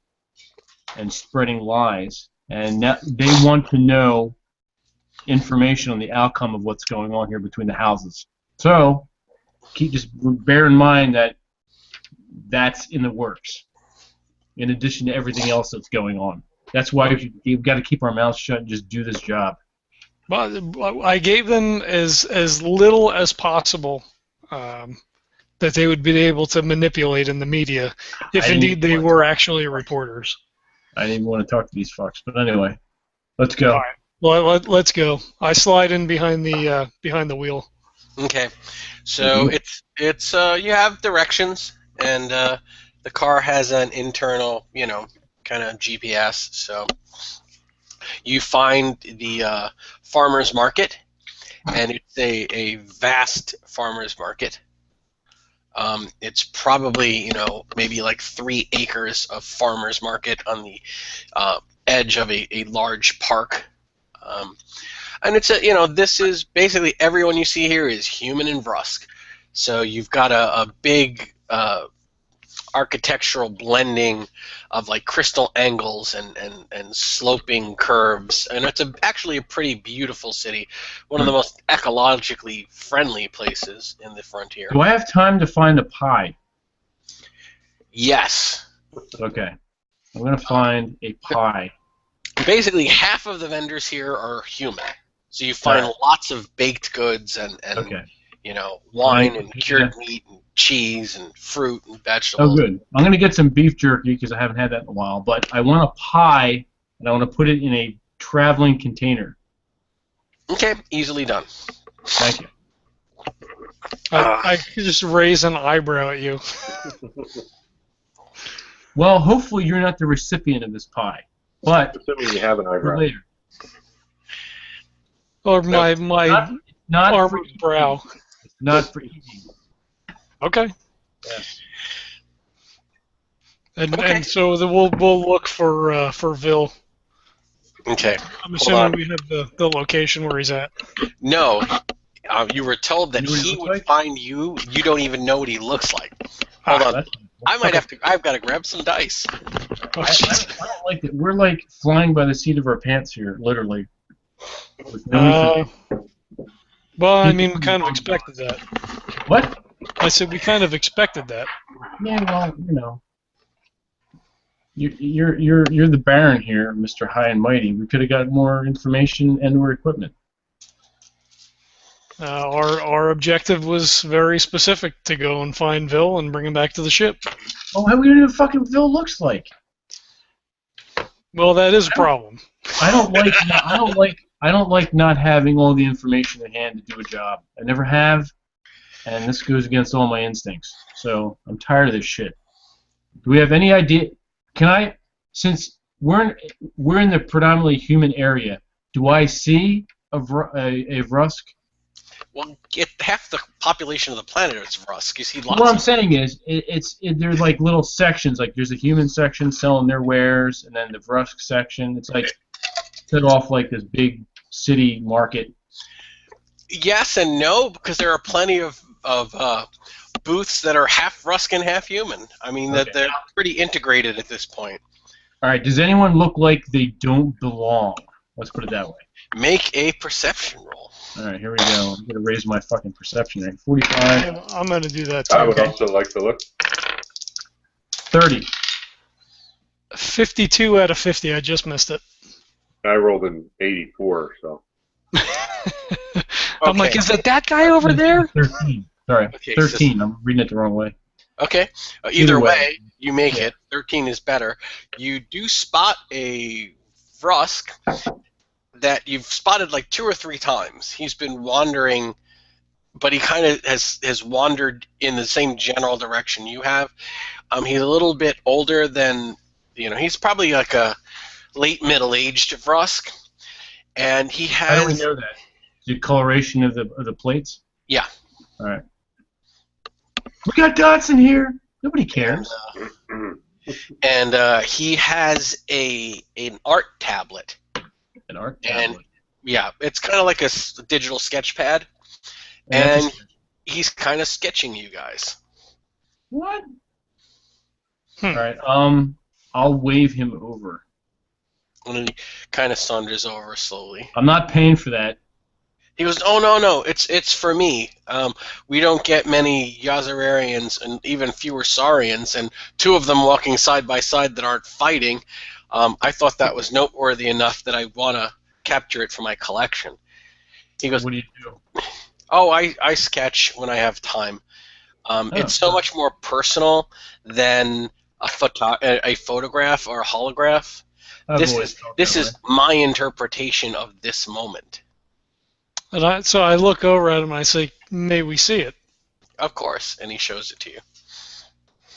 and spreading lies. And now they want to know information on the outcome of what's going on here between the houses. So, just bear in mind that that's in the works. In addition to everything else that's going on, that's why you've got to keep our mouths shut and just do this job. Well, I gave them as little as possible that they would be able to manipulate in the media, if indeed they were actually reporters. I didn't even want to talk to these fucks, but anyway, let's go. All right. Well, let's go. I slide in behind the wheel. Okay, so it's you have directions, and the car has an internal, kind of GPS. So you find the farmers market, and it's a vast farmers market. It's probably, maybe like 3 acres of farmers market on the edge of a large park. And it's this is basically everyone you see here is human and Vrusk. So you've got a big architectural blending of like crystal angles and sloping curves, and it's actually a pretty beautiful city, one of the most ecologically friendly places in the frontier. Do I have time to find a pie? Yes. Okay, I'm gonna find a pie. Basically, half of the vendors here are human, so you find lots of baked goods and wine and cured meat and cheese and fruit and vegetables. Oh, good. I'm going to get some beef jerky because I haven't had that in a while, but I want a pie, and I want to put it in a traveling container. Okay, easily done. Thank you. I could just raise an eyebrow at you. Well, hopefully you're not the recipient of this pie, but assuming you have an eyebrow. For later. Or my not armored brow. Not for eating. Okay. Yeah. And so we'll look for Vil. Okay. I'm assuming we have the location where he's at. No, you were told that he would find you. You don't even know what he looks like. Hold on. I've got to grab some dice. Oh, I don't like that. We're like flying by the seat of our pants here, literally. With no well, I mean, we kind of expected that. What? I said we kind of expected that. Yeah, well, you're the Baron here, Mr. High and Mighty. We could have got more information and/or equipment. Our objective was very specific, to go and find Vil and bring him back to the ship. Oh, how we don't know what fucking Vil looks like? Well, that is a problem. I don't like not having all the information at hand to do a job. I never have, and this goes against all my instincts. So I'm tired of this shit. Do we have any idea? Since we're in the predominantly human area, do I see a Vrusk? Well, half the population of the planet is Vrusk. You see lots. What I'm saying is, there's like little sections. Like there's a human section selling their wares, and then the Vrusk section. It's like set off like this big city market. Yes and no, because there are plenty of booths that are half Vrusk and half human. I mean, that they're pretty integrated at this point. All right. Does anyone look like they don't belong? Let's put it that way. Make a perception roll. All right, here we go. I'm gonna raise my fucking perception rate. 45, I'm going to do that too. I would also like to look. 30. 52 out of 50. I just missed it. I rolled an 84, so. I'm like, is it that guy over there? 13. Sorry, Okay, 13. I'm reading it the wrong way. Okay. Either way, you make it. 13 is better. You do spot a Vrusk that you've spotted like 2 or 3 times. He's been wandering, but he kind of has wandered in the same general direction you have. He's a little bit older than, he's probably like a late middle-aged Vrusk, and he has. How do we know that? The coloration of the plates? Yeah. All right. We got dots in here. Nobody cares. And he has an art tablet. An art tablet. And yeah, it's kind of like a digital sketch pad, and he's kind of sketching you guys. What? All right. I'll wave him over. And then he kind of saunters over slowly. I'm not paying for that. He goes, "Oh no, it's for me. We don't get many Yazararians and even fewer Saurians, and 2 of them walking side by side that aren't fighting. I thought that was noteworthy enough that I want to capture it for my collection." He goes, What do you do? "Oh, I sketch when I have time. It's so much more personal than a photograph or a holograph. This is my interpretation of this moment." And so I look over at him and I say, "May we see it?" Of course, and he shows it to you.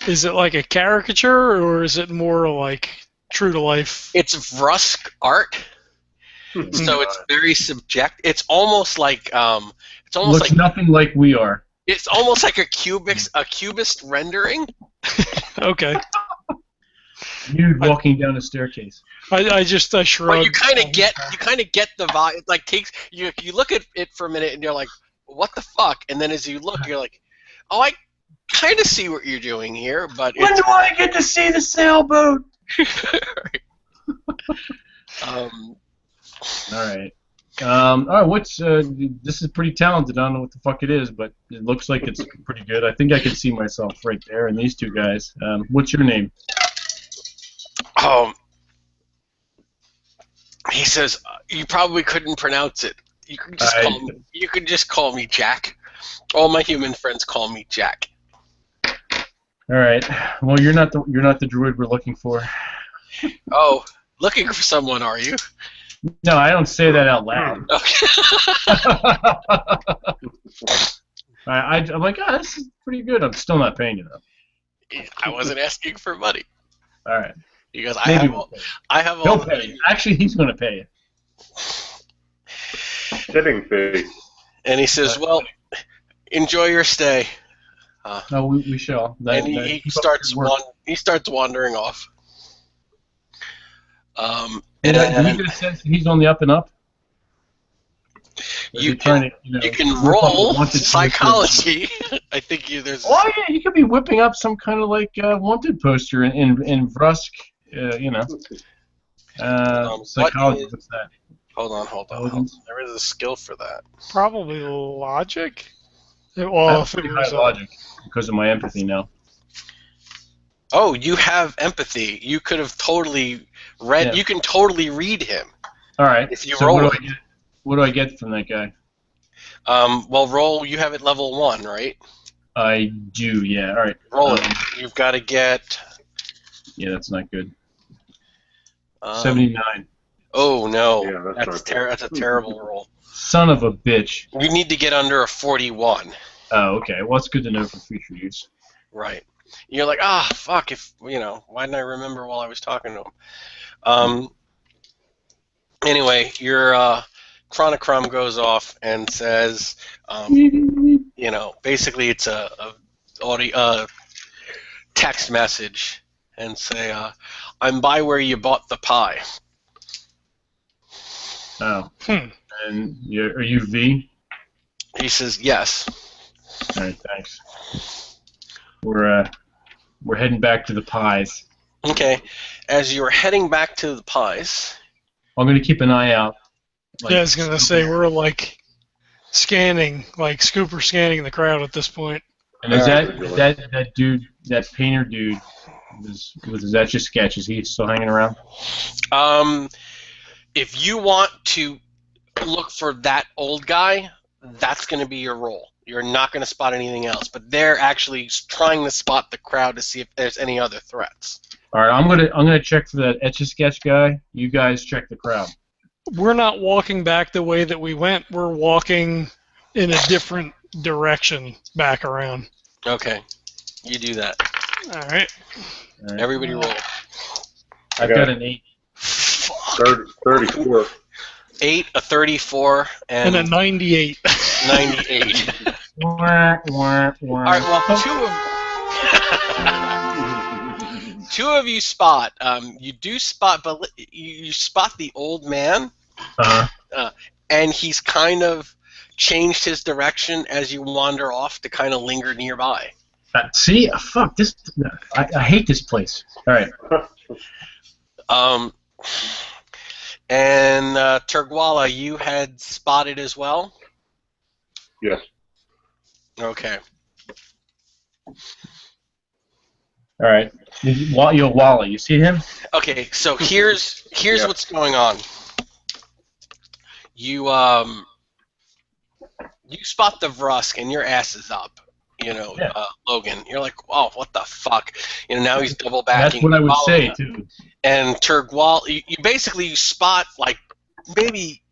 Is it like a caricature, or is it more like true to life? It's Vrusk art, so it's very subjective. It's almost like Looks nothing like we are. It's almost like a cubist rendering. Okay. Nude walking down a staircase. I shrug. But you kind of get the vibe. It like takes you look at it for a minute and you're like, what the fuck? And then as you look, you're like, oh, I kind of see what you're doing here. But when do I get to see the sailboat? All right. All right. What's this is pretty talented. I don't know what the fuck it is, but it looks like it's pretty good. I think I can see myself right there in these 2 guys. What's your name? He says, you probably couldn't pronounce it. You could just call me Jack. All my human friends call me Jack. All right. Well, you're not the druid we're looking for. Oh, looking for someone, are you? No, I don't say that out loud. Okay. I'm like, oh, this is pretty good. I'm still not paying you though. I wasn't asking for money. All right. Because I have all. He'll pay you. Actually, he's going to pay you. Sitting fee. And he says, "Well, enjoy your stay." No, we shall. And he starts wandering off. Do we get a sense that he's on the up and up? You can roll psychology. I think there's. Oh yeah, he could be whipping up some kind of like wanted poster in Vrusk. Psychology. What's that? Hold on. There is a skill for that. Probably logic. Well, if it was logic because of my empathy now. Oh, you have empathy. You could have totally read. Yeah. You can totally read him. All right. If you roll it. What do I get from that guy? Well, roll. You have it level 1, right? I do. Yeah. All right. Roll it. You've got to get. Yeah, that's not good. 79. Oh no, yeah, that's a terrible roll. Son of a bitch. You need to get under a 41. Oh, okay. Well, it's good to know for future use. Right. You're like, fuck. Why didn't I remember while I was talking to him? Anyway, your chronochrome goes off and says, basically it's a audio text message and say, I'm by where you bought the pie. Oh. And are you V? He says yes. All right, thanks. We're heading back to the pies. Okay. As you're heading back to the pies, I'm going to keep an eye out Yeah, I was gonna say we're like scanning, like scooper scanning the crowd at this point. And is that dude, that painter dude, is that just sketch? Is he still hanging around? If you want to look for that old guy, that's going to be your role. You're not going to spot anything else, but they're actually trying to spot the crowd to see if there's any other threats. All right, I'm gonna check for that Etch-a-Sketch guy. You guys check the crowd. We're not walking back the way that we went. We're walking in a different direction back around. Okay, you do that. All right. Everybody roll. I've got an 8. 34. 8, a 34, And a 98. 98. All right, well, two of you spot. You do spot, but you spot the old man, and he's kind of changed his direction as you wander off to kind of linger nearby. See, fuck this. I hate this place. All right. And Turgwala, you had spotted as well? Yes. Okay. All right. Wally, you see him? Okay, so here's what's going on. You spot the Vrusk and your ass is up. Logan. You're like, oh, what the fuck? Now he's double backing. That's what I would say too. And Turgwal, you basically spot like maybe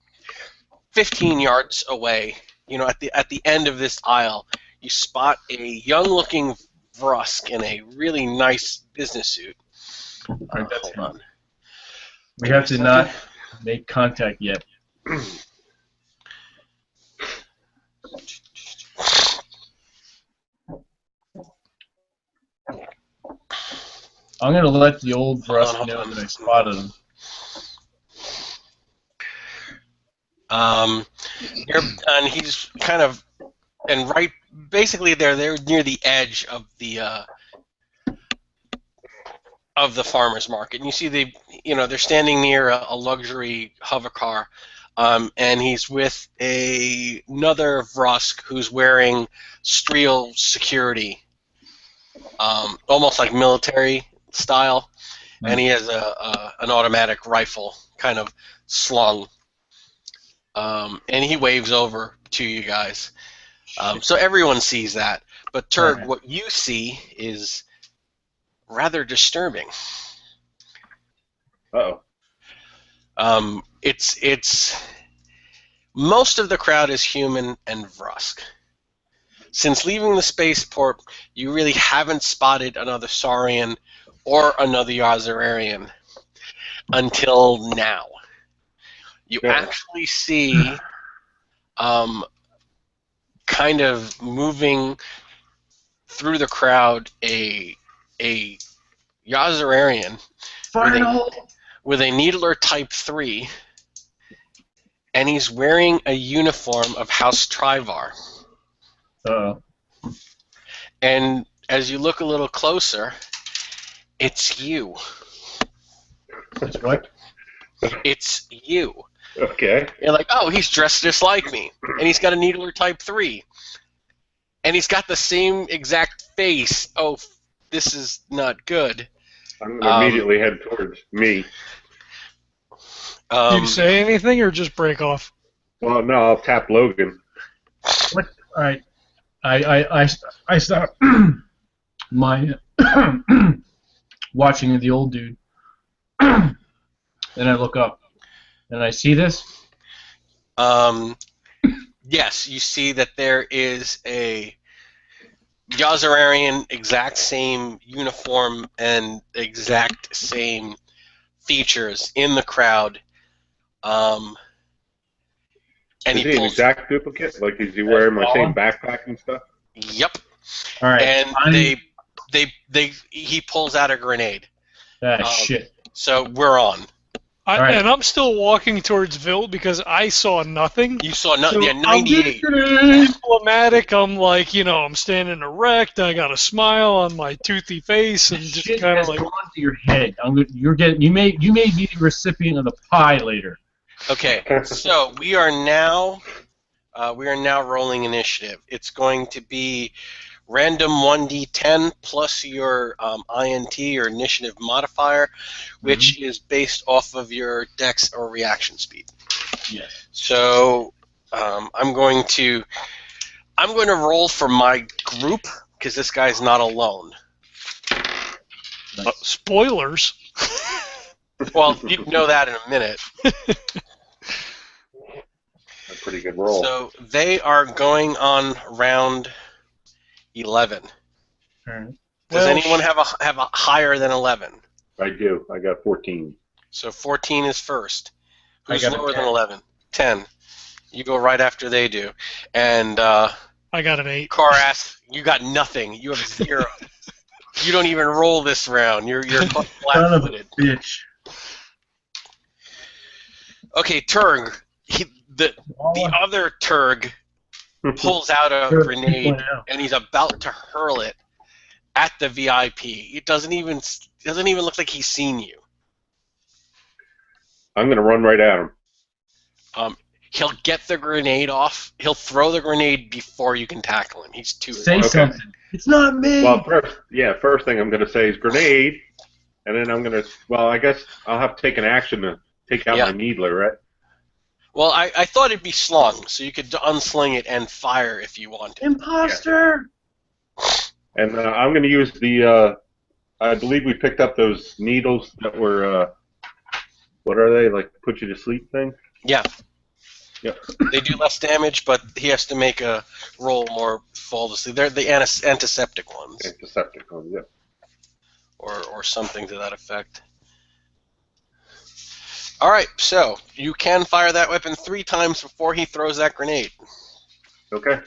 15 yards away. At the end of this aisle, you spot a young-looking Vrusk in a really nice business suit. All right, hold on. We have to not make contact yet. I'm going to let the old Vrusk know that I spotted him. And he's kind of, basically they're near the edge of the farmer's market. And you see they're standing near a luxury hover car, and he's with another Vrusk who's wearing Streel security, almost like military style, and he has an automatic rifle kind of slung, and he waves over to you guys. So everyone sees that, but Turg, what you see is rather disturbing. It's most of the crowd is human and Vrusk. Since leaving the spaceport, you really haven't spotted another Saurian or another Yazararian until now. You actually see, kind of moving through the crowd, a Yazararian with a Needler Type 3, and he's wearing a uniform of House Tri-Var. And as you look a little closer, it's you. It's what? It's you. Okay. You're like, oh, he's dressed just like me, and he's got a Needler Type 3, and he's got the same exact face. Oh, this is not good. I'm going to immediately head towards me. Do you say anything or just break off? Well, no, I'll tap Logan. What? All right. I start my watching the old dude. Then I look up and I see this. Yes, you see that there is a Yazararian, exact same uniform and exact same features in the crowd. And is he an exact duplicate? Like, is he wearing my same backpack and stuff? Yep. All right. And he pulls out a grenade. Shit. So we're on. Right. And I'm still walking towards Vilt because I saw nothing. You saw nothing. Yeah, 98. I'm diplomatic. I'm like, I'm standing erect. I got a smile on my toothy face, and just kind of like gone to your head. You may be the recipient of the pie later. Okay, so we are now rolling initiative. It's going to be random 1d10 plus your INT or initiative modifier, which is based off of your dex or reaction speed. Yes. So I'm going to roll for my group because this guy's not alone. Nice. Spoilers. Well, you know that in a minute. A pretty good roll. So they are going on round 11. All right. Does Well, anyone have a higher than 11? I do. I got 14. So 14 is first. I Who's got a lower 10. than 11? 10. You go right after they do. And I got an 8. Karass, you got nothing. You have 0. You don't even roll this round. You're Son of a flat-footed. bitch. Okay, Turg. The other Turg pulls out a grenade and he's about to hurl it at the VIP. It doesn't even look like he's seen you. I'm going to run right at him. He'll get the grenade off. He'll throw the grenade before you can tackle him. He's too. Say Okay. something. It's not me. Well, first thing I'm going to say is grenade, and then I'm going to, I guess I'll have to take an action to take out my needler, right? Well, I thought it'd be slung, so you could unsling it and fire if you wanted. Imposter. And I'm going to use the, I believe we picked up those needles that were, what are they, like put you to sleep thing? Yeah. Yep. They do less damage, but he has to make a roll more fall to sleep. They're the antiseptic ones. Antiseptic ones, yeah. Or something to that effect. All right, so you can fire that weapon 3 times before he throws that grenade. Okay.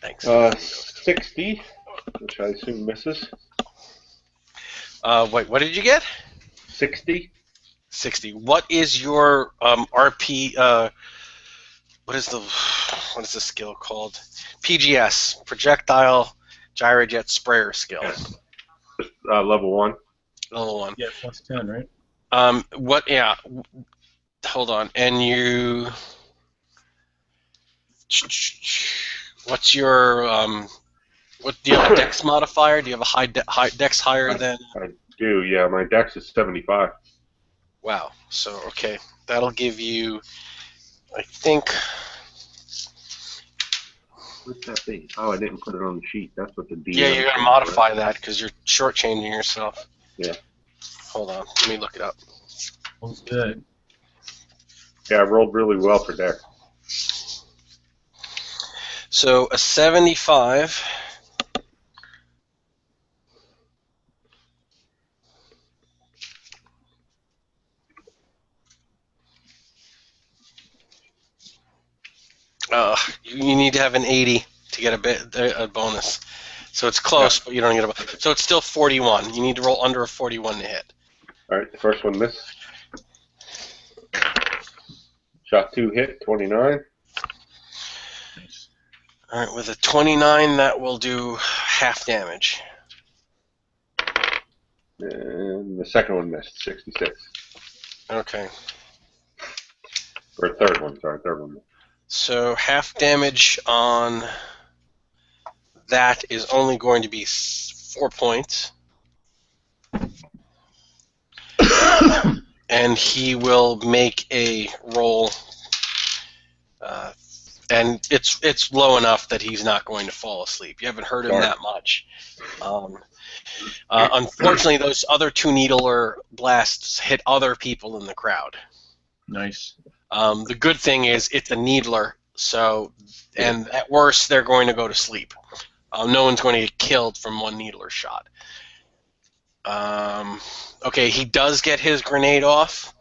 Thanks. 60, which I assume misses. Wait, what did you get? 60. 60. What is your RP? What is the skill called? PGS, projectile gyrojet sprayer skill. Level 1. Level 1. Yeah, plus 10, right? What? Yeah. Hold on. And you. What's your What do you have a dex modifier? Do you have a high dex higher than? I do. Yeah, my dex is 75. Wow. So okay, that'll give you. I think. What's that thing? Oh, I didn't put it on the sheet. That's what the D. Yeah, you're gonna modify that because you're shortchanging yourself. Yeah. Hold on. Let me look it up. Sounds good. Yeah, I rolled really well for dex. So a 75. You need to have an 80 to get a bonus. So it's close, but you don't get a bonus. So it's still 41. You need to roll under a 41 to hit. All right, the first one missed. Shot 2 hit, 29. All right, with a 29, that will do half damage. And the second one missed, 66. Okay. Or third one, sorry, third one missed. So half damage on that is only going to be 4 points. And he will make a roll. And it's low enough that he's not going to fall asleep. You haven't hurt him that much. Unfortunately, those other 2 needler blasts hit other people in the crowd. Nice. The good thing is it's a needler, so and at worst they're going to go to sleep. No one's going to get killed from one needler shot. Okay, he does get his grenade off.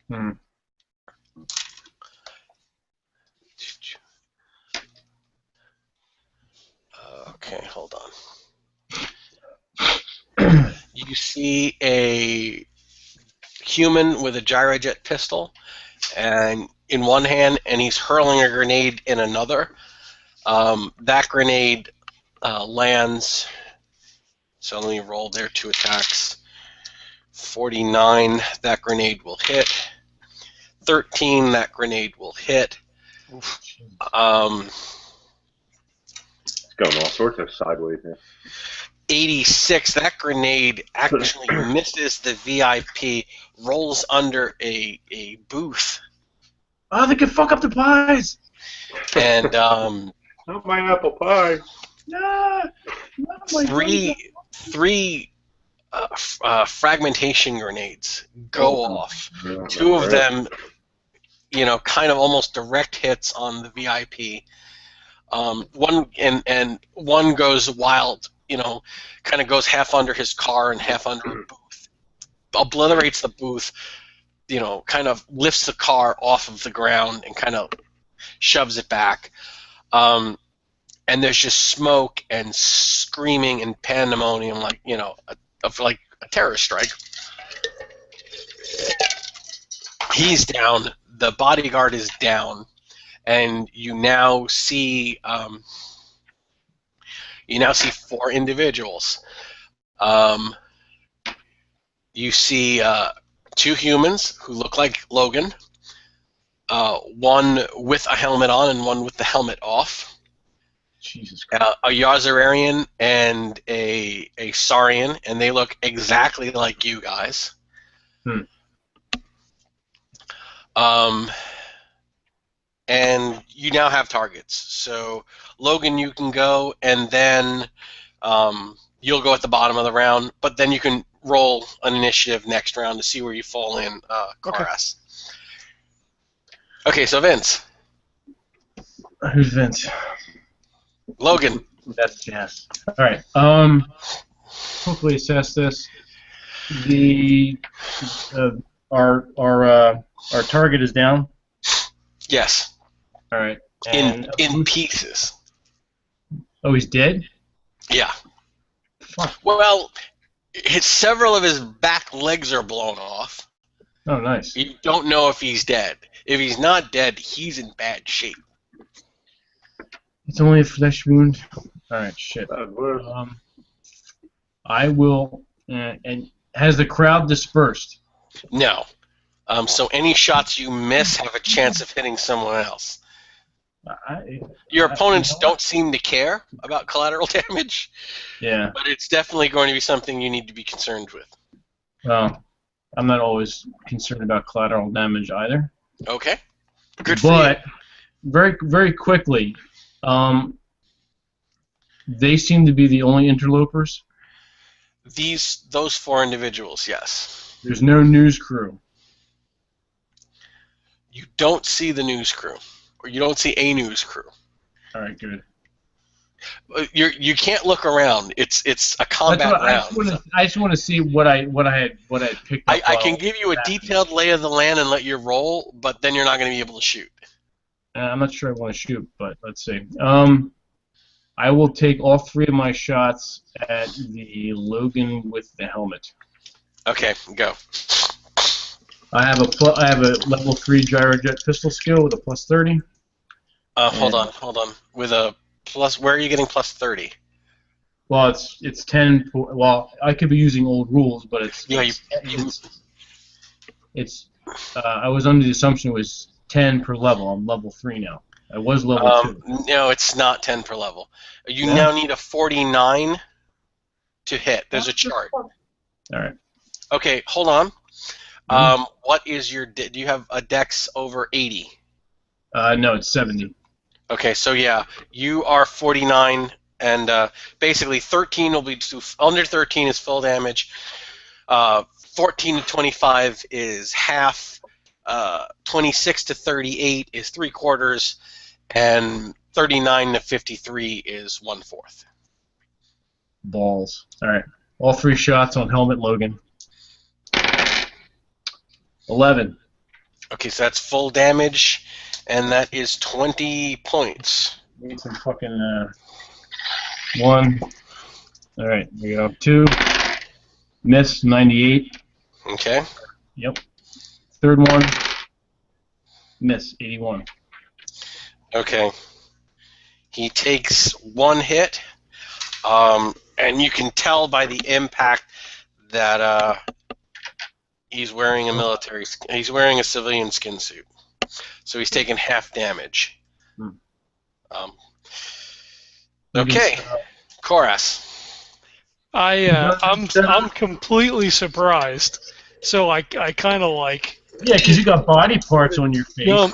Hmm. Okay, hold on. You see a human with a gyrojet pistol and in one hand, and he's hurling a grenade in another. That grenade lands. So let me roll their 2 attacks. 49, that grenade will hit. 13, that grenade will hit. It's going all sorts of sideways here. 86, that grenade actually misses the VIP, rolls under a booth, Oh, they can fuck up the pies. and Not my apple pie. Nah, not my three fragmentation grenades go off. Yeah, Two of right. them, kind of almost direct hits on the VIP. One and one goes wild, kind of goes half under his car and half under a booth, obliterates the booth, kind of lifts the car off of the ground and kind of shoves it back. And there's just smoke and screaming and pandemonium, of a terrorist strike. He's down. The bodyguard is down, and you now see 4 individuals. You see 2 humans who look like Logan, one with a helmet on and one with the helmet off. Jesus Christ. A Yazararian and a Saurian, and they look exactly like you guys. And you now have targets. So, Logan, you can go, and then you'll go at the bottom of the round, but then you can roll an initiative next round to see where you fall in Karas. Okay, so Vince. Who's Vince? Logan. That's Jess. All right. Quickly assess this. Our target is down. Yes. All right. In pieces. Oh, he's dead? Yeah. Fuck. Well, several of his back legs are blown off. Oh, nice. You don't know if he's dead. If he's not dead, he's in bad shape. It's only a flesh wound. All right, shit. I will. And has the crowd dispersed? No. So any shots you miss have a chance of hitting someone else. Your opponents don't seem to care about collateral damage. Yeah. But it's definitely going to be something you need to be concerned with. Well, I'm not always concerned about collateral damage either. Okay. Good for you. But very, very quickly, they seem to be the only interlopers. Those 4 individuals, yes. There's no news crew. You don't see the news crew, or you don't see a news crew. All right, good. You can't look around. It's a combat round. I just want to see what I had picked up. I can give you a detailed lay of the land and let you roll, but then you're not going to be able to shoot. I'm not sure I want to shoot, but let's see. I will take all 3 of my shots at the Logan with the helmet. Okay, go. I have a level 3 gyrojet pistol skill with a plus 30. Hold on. With a plus, where are you getting plus 30? Well, it's 10. Well, I could be using old rules, but I was under the assumption it was 10 per level. I'm level 3 now. I was level 2. No, it's not 10 per level. You now need a 49 to hit. There's a chart. All right. Okay, hold on. What is your? Do you have a dex over 80? No, it's 70. Okay, so yeah, you are 49, and basically 13 will be under 13 is full damage. 14 to 25 is half. 26 to 38 is 3/4, and 39 to 53 is 1/4. Balls. All right. All 3 shots on helmet Logan. 11. Okay, so that's full damage, and that is 20 points. Need some fucking 1. All right, we go 2. Miss 98. Okay. Yep. Third one. Miss 81. Okay. He takes 1 hit, and you can tell by the impact that He's wearing a military. He's wearing a civilian skin suit, so he's taking half damage. Hmm. Okay, Koras. I'm completely surprised. So I kind of like, Yeah, because you got body parts on your face.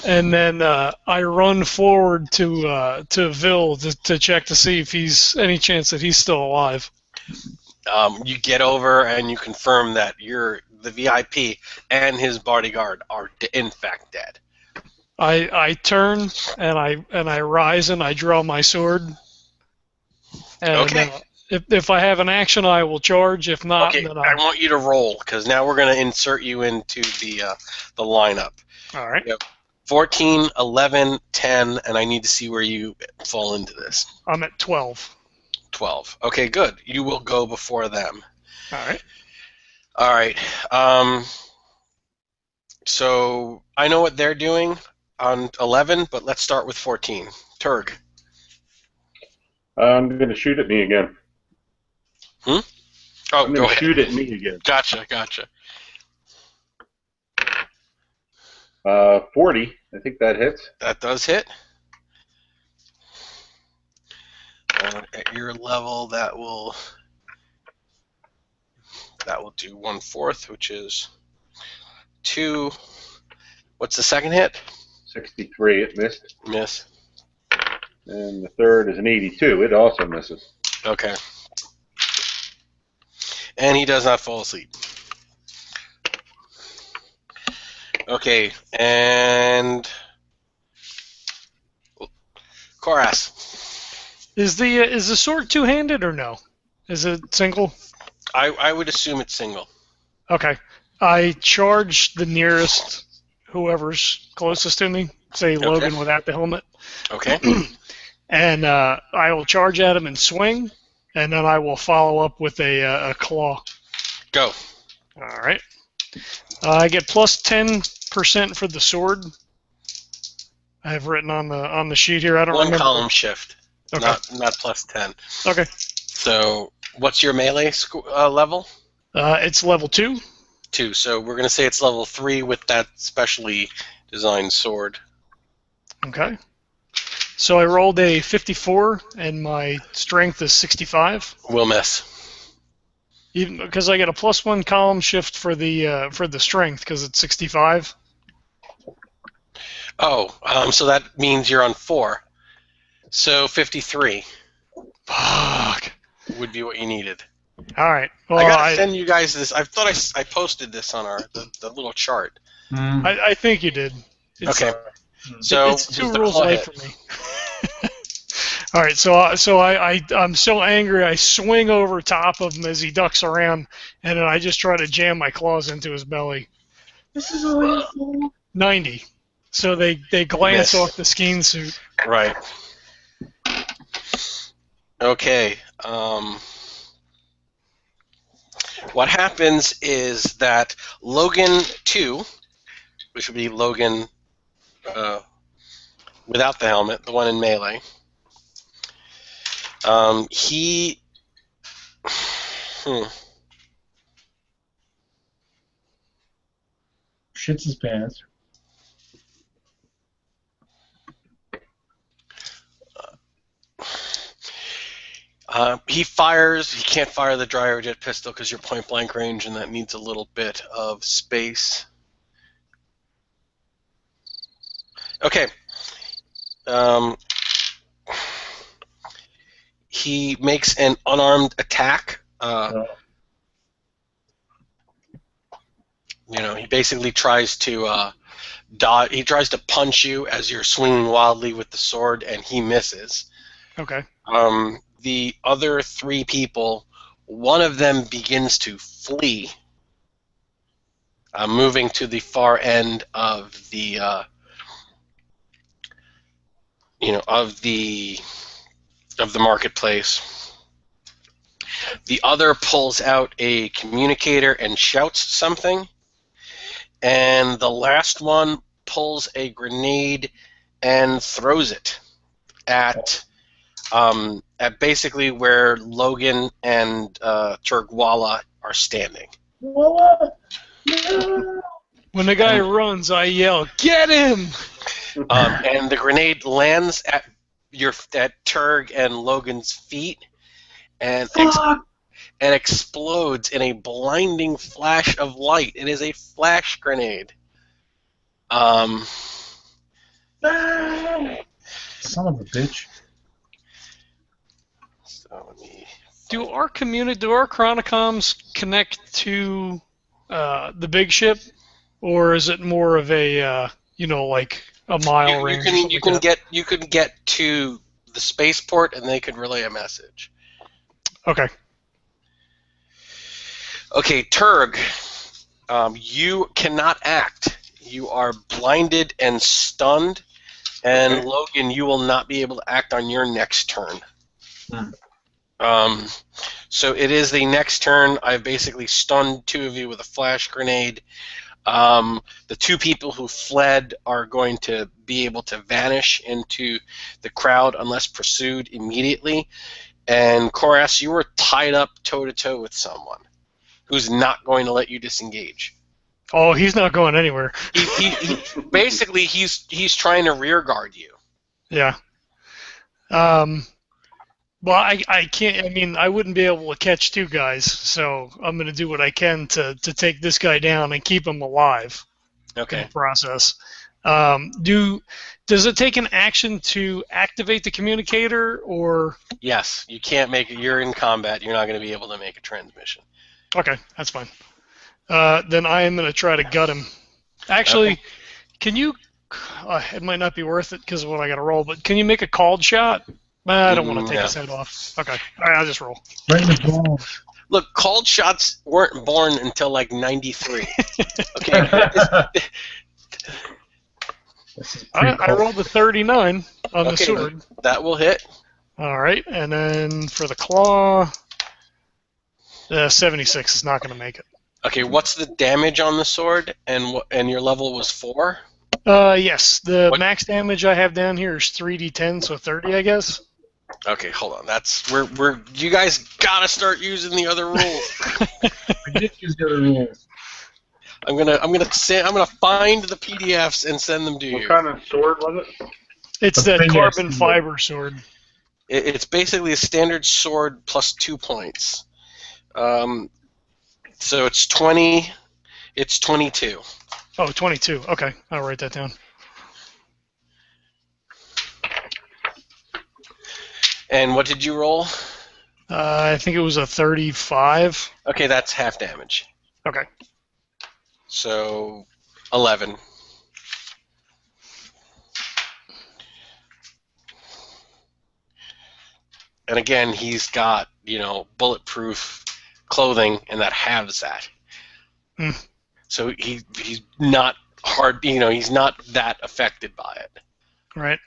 and then I run forward to Vil to check to see if he's any chance that he's still alive. You get over and you confirm that the VIP and his bodyguard are in fact dead. I turn and I rise and I draw my sword. And, Okay. If I have an action, I will charge. If not, Okay, then I want you to roll because now we're going to insert you into the lineup. all right. Yep. 14, 11, 10, and I need to see where you fall into this. I'm at 12. 12. Okay, good. You will go before them. All right. All right. So I know what they're doing on 11, but let's start with 14. Turg. I'm going to shoot at me again. Oh, I'm go going to ahead. shoot at me again. Gotcha. 40. I think that hits. That does hit. At your level, that will do 1/4, which is 2. What's the second hit? 63. It missed. Miss. And the third is an 82. It also misses. Okay. And he does not fall asleep. Okay, and Koras. Is the sword two-handed or no? Is it single? I would assume it's single. Okay. I charge the nearest whoever's closest to me. Say Logan without the helmet. Okay. And I will charge at him and swing, and then I will follow up with a claw. Go. All right. I get plus 10% for the sword. I have written on the sheet here. I don't remember. One column shift. Okay. Not plus 10. Okay. So what's your melee level? It's level 2. 2. So we're going to say it's level 3 with that specially designed sword. Okay. So I rolled a 54, and my strength is 65. Will miss. Even because I get a plus 1 column shift for the strength because it's 65. Oh, so that means you're on 4. So 53 Fuck. would be what you needed. All right. Well, I gotta send you guys this. I thought I posted this on the little chart. I think you did. Okay. So it's 2 rules late for me. All right, so I'm so angry I swing over top of him as he ducks around, and then I just try to jam my claws into his belly. This is awful. 90. So they glance Miss. off the skein suit. Right. Okay. What happens is that Logan 2, which would be Logan without the helmet, the one in melee, he... Shits his pants. He fires. He can't fire the dryer-jet pistol because you're point-blank range, and that needs a little bit of space. Okay. He makes an unarmed attack. He basically tries to dodge. He tries to punch you as you're swinging wildly with the sword, and he misses. Okay. The other 3 people, one of them begins to flee, moving to the far end of the of the marketplace. The other pulls out a communicator and shouts something, and the last one pulls a grenade and throws it at basically where Logan and Turgwala are standing. What? When the guy runs, I yell, "Get him!" And the grenade lands at Turg and Logan's feet, and explodes in a blinding flash of light. It is a flash grenade. Son of a bitch. So let me. Do our Chronicoms connect to the big ship, or is it more of a like a mile range? You can get to the spaceport, and they could relay a message. Okay. Okay, Turg, you cannot act. You are blinded and stunned, and Okay. Logan, you will not be able to act on your next turn. So it is the next turn. I've basically stunned two of you with a flash grenade. The two people who fled are going to be able to vanish into the crowd unless pursued immediately. And Koras, you were tied up toe-to-toe with someone who's not going to let you disengage. Oh, he's not going anywhere. Basically, he's trying to rear guard you. Yeah. Well, I can't. I mean, I wouldn't be able to catch two guys, so I'm going to do what I can to take this guy down and keep him alive. In Okay. the process. Does it take an action to activate the communicator, or? Yes, you can't make it. You're in combat. You're not going to be able to make a transmission. Okay, that's fine. Then I am going to try to gut him. Actually, can you? It might not be worth it because of what I got to roll, but can you make a called shot? I don't want to take No. his head off. Okay, all right, I'll just roll. Right in the balls. Look, called shots weren't born until like '93. Okay. This is I rolled a 39 on the Okay. sword. That will hit. All right, and then for the claw, 76 is not going to make it. Okay, what's the damage on the sword? And your level was 4? Yes, the What- max damage I have down here is 3d10, so 30, I guess. Okay, hold on. That's we're you guys gotta start using the other rules. We did use the other rules. I'm gonna find the PDFs and send them to What you. kind of sword was it? It's A that big-ass carbon sword. fiber sword. It's basically a standard sword plus 2 points. So it's 20. It's 22. Oh, 22. Okay, I'll write that down. And what did you roll? I think it was a 35. Okay, that's half damage. Okay. So 11. And again, he's got, bulletproof clothing, and that halves that. Hmm. So he's not hard, he's not that affected by it. Right.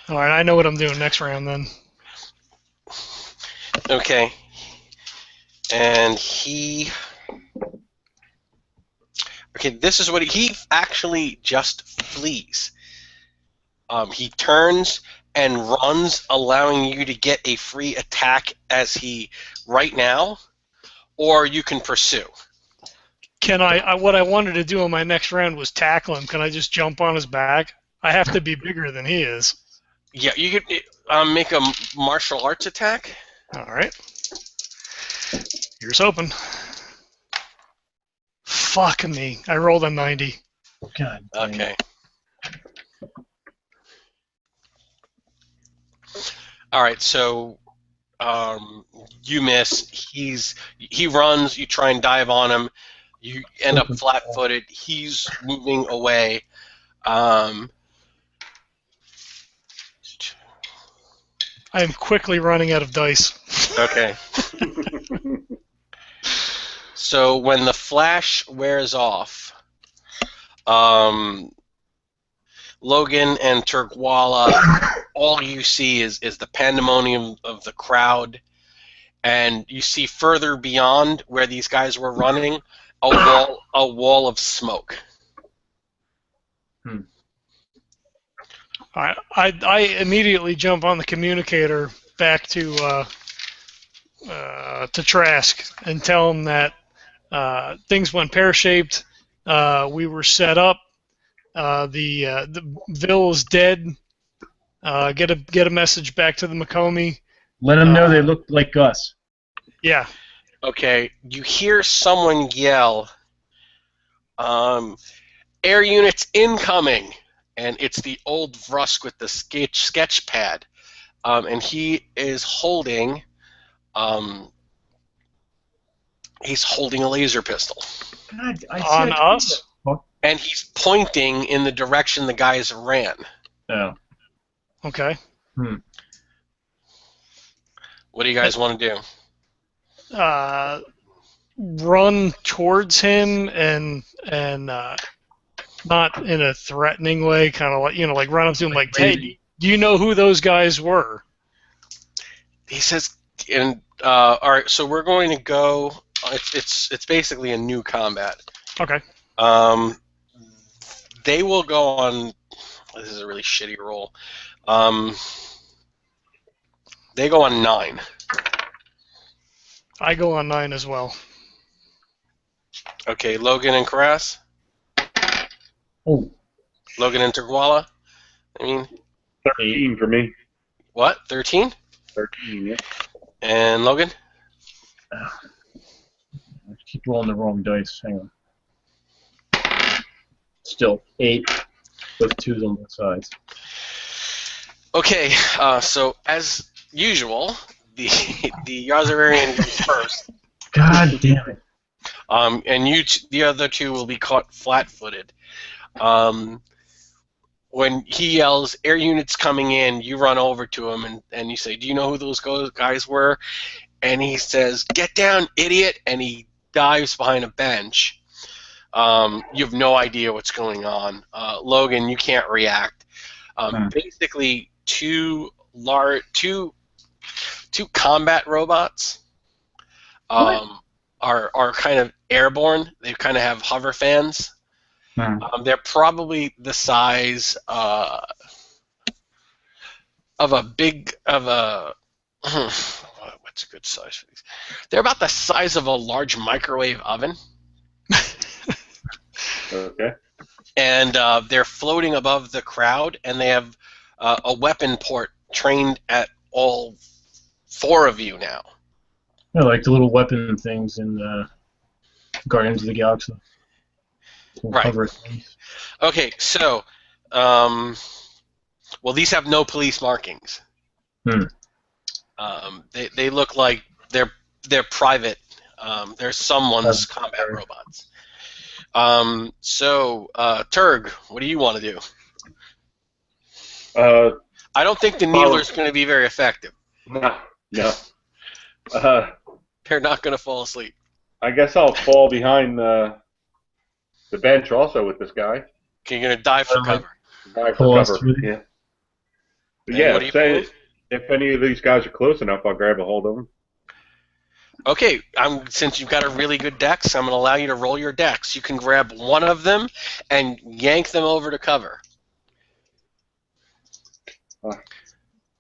All right, I know what I'm doing next round then. Okay. And this is what he actually just flees. He turns and runs, allowing you to get a free attack right now, or you can pursue. Can what I wanted to do on my next round was tackle him. Can I just jump on his back? I have to be bigger than he is. Yeah, you could make a martial arts attack. All right. Here's hoping. Fuck me. I rolled a 90. God damn. Okay. All right, so you miss. He runs. You try and dive on him. You end up flat-footed. He's moving away. I am quickly running out of dice. Okay. So when the flash wears off, Logan and Turkwala, all you see is the pandemonium of the crowd, and you see further beyond where these guys were running a wall of smoke. I immediately jump on the communicator back to Trask and tell him that things went pear-shaped. We were set up. The Vil is dead. Get a message back to the Mikomi. Let them know they look like Gus. Yeah. Okay, you hear someone yell, "Air units incoming!" And it's the old Vrusk with the sketch pad, and he is holding, he's holding a laser pistol. God, On us? And he's pointing in the direction the guys ran. Oh. Okay. What do you guys want to do? Run towards him and not in a threatening way, kind of like like run up to him like, "Hey, do you know who those guys were?" He says, "And all right, so we're going to go. It's basically a new combat. Okay. They will go on. This is a really shitty roll. They go on 9. I go on 9 as well. Okay, Logan and Karas. Oh. Logan and Tergwala. I mean, 13 for me. what? 13? 13, yeah. And Logan? I keep rolling the wrong dice. Hang on. Still 8 with 2s on both sides. Okay, so as usual, the Yazararian goes first. God damn it. And the other two will be caught flat-footed. When he yells, "Air units coming in," you run over to him and you say, "Do you know who those guys were?" And he says, "Get down, idiot!" And he dives behind a bench. You have no idea what's going on. Logan, you can't react. Basically, two combat robots are kind of airborne. They kind of have hover fans. They're probably the size of a what's a good size for these? They're about the size of a large microwave oven. Okay. And they're floating above the crowd, and they have a weapon port trained at all 4 of you now. Yeah, like the little weapon things in Guardians of the Galaxy. Right. Okay, so, well, these have no police markings. They look like they're private. They're someone's combat robots. So, Turg, what do you want to do? I don't think the needler's going to be very effective. No. They're not going to fall asleep. I guess I'll fall behind the bench also with this guy. Okay, you're going to dive for cover. Dive for cover, yeah. And Yeah, what do you say pull? if any of these guys are close enough, I'll grab a hold of them. Okay, since you've got a really good dex, I'm going to allow you to roll your dex. You can grab one of them and yank them over to cover.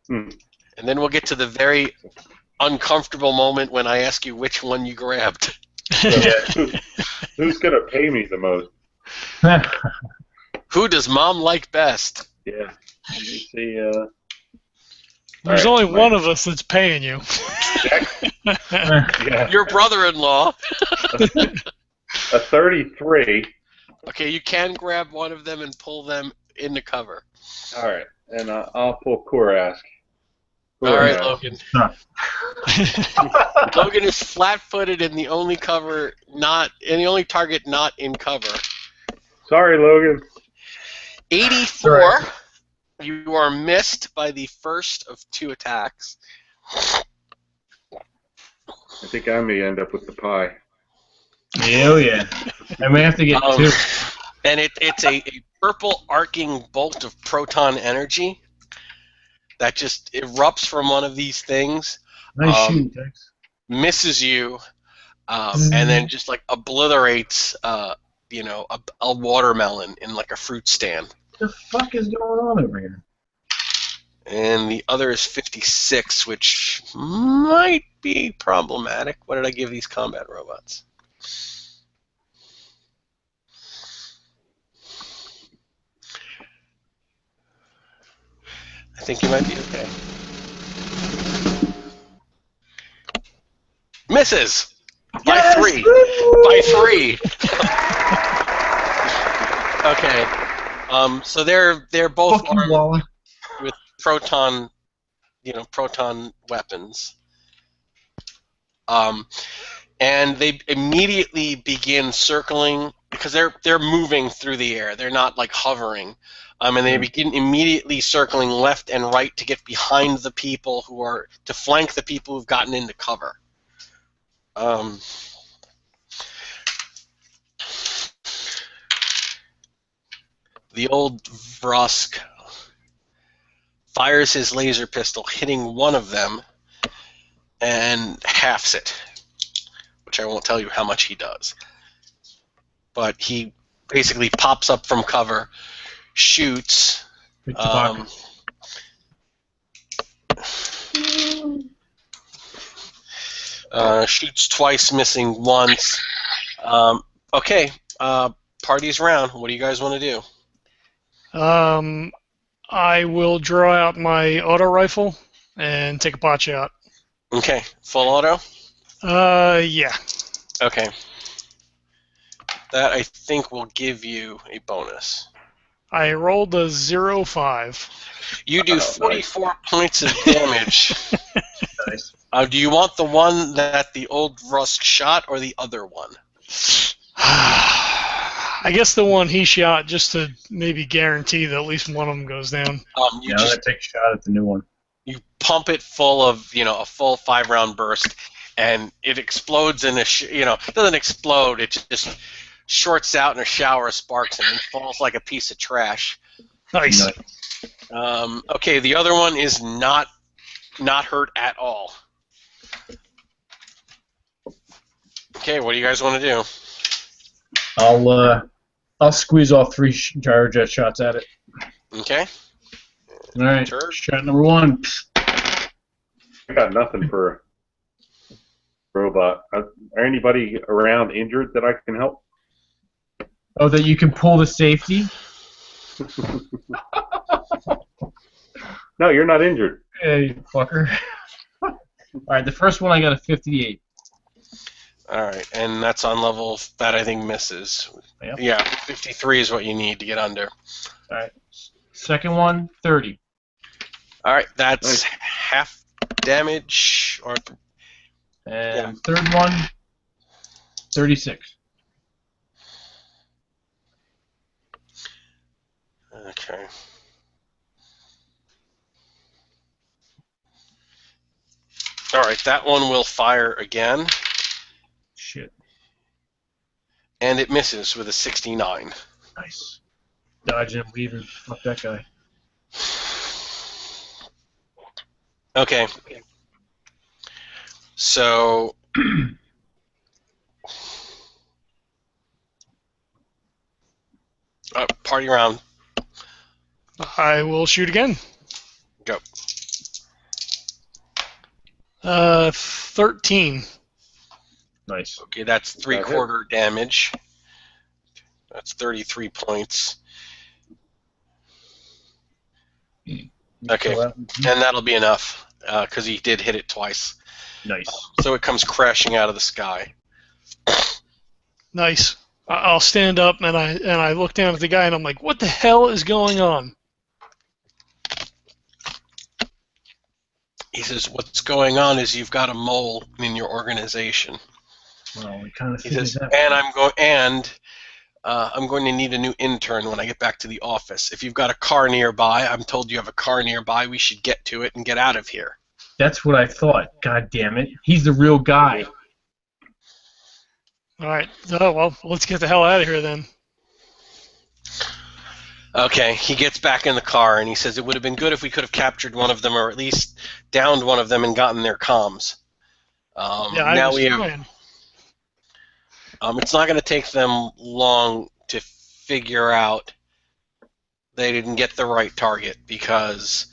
And then we'll get to the very uncomfortable moment when I ask you which one you grabbed. Who's going to pay me the most? Who does Mom like best? Yeah. Let me see. There's only one of us that's paying you. Yeah. Your brother-in-law. A 33. Okay, you can grab one of them and pull them into cover. All right, and I'll pull Korask. All right, Logan. Logan is flat-footed and the only target not in cover. Sorry, Logan. 84. Sorry. You are missed by the first of 2 attacks. I think I may end up with the pie. Hell yeah. I may have to get 2. And it's a purple arcing bolt of proton energy that just erupts from one of these things. Nice shoot, Dex. Misses you, and then just like obliterates, a watermelon in like a fruit stand. What the fuck is going on over here? And the other is 56, which might be problematic. What did I give these combat robots? think you might be okay. Misses by 3. By 3. Okay. So they're both armed with proton weapons. And they immediately begin circling because they're moving through the air. They're not like hovering. And they begin immediately circling left and right to get behind the people to flank the people who've gotten into cover. The old Vrosk fires his laser pistol, hitting one of them, and halves it, which I won't tell you how much he does. But he basically pops up from cover, shoots, shoots twice, missing once. Okay, party's round. What do you guys want to do? I will draw out my auto rifle and take a pot shot. Okay, full auto? Yeah. Okay. That, I think, will give you a bonus. I rolled a 0.5. You do 44 points of damage. Nice. Do you want the one that the old Rusk shot or the other one? I guess the one he shot, just to maybe guarantee that at least one of them goes down. You just take a shot at the new one. You pump it full of, a full 5-round burst, and it explodes in it doesn't explode. It just shorts out in a shower of sparks and then falls like a piece of trash. Nice. Okay, the other one is not hurt at all. Okay, what do you guys want to do? I'll squeeze all 3 gyrojet shots at it. Okay. All right. Sure. Shot number 1. I got nothing for robot. Are anybody around injured that I can help? Oh, that you can pull the safety? No, you're not injured. Hey, fucker. All right, the first one I got a 58. All right, and that's on level that I think misses. Yep. Yeah, 53 is what you need to get under. All right. Second one, 30. All right, that's Nice. half damage. And third one, 36. Okay. All right, that one will fire again, Shit. and it misses with a 69. Nice. Dodging and weaving. Fuck that guy. Okay. So party round. I will shoot again. Go. 13. Nice. Okay, that's 3/4 damage. That's 33 points. Okay, and that'll be enough because he did hit it twice. Nice. So it comes crashing out of the sky. Nice. I'll stand up and I look down at the guy and I'm like, what the hell is going on? He says, "What's going on is you've got a mole in your organization." Well, we kind of He figured says, that. "And I'm going to need a new intern when I get back to the office. If you've got a car nearby, I'm told you have a car nearby. We should get to it and get out of here." That's what I thought. God damn it. He's the real guy. All right. Oh, well, let's get the hell out of here then. Okay, he gets back in the car and he says, "It would have been good if we could have captured one of them, or at least downed one of them and gotten their comms." Now we have. trying. It's not going to take them long to figure out they didn't get the right target because,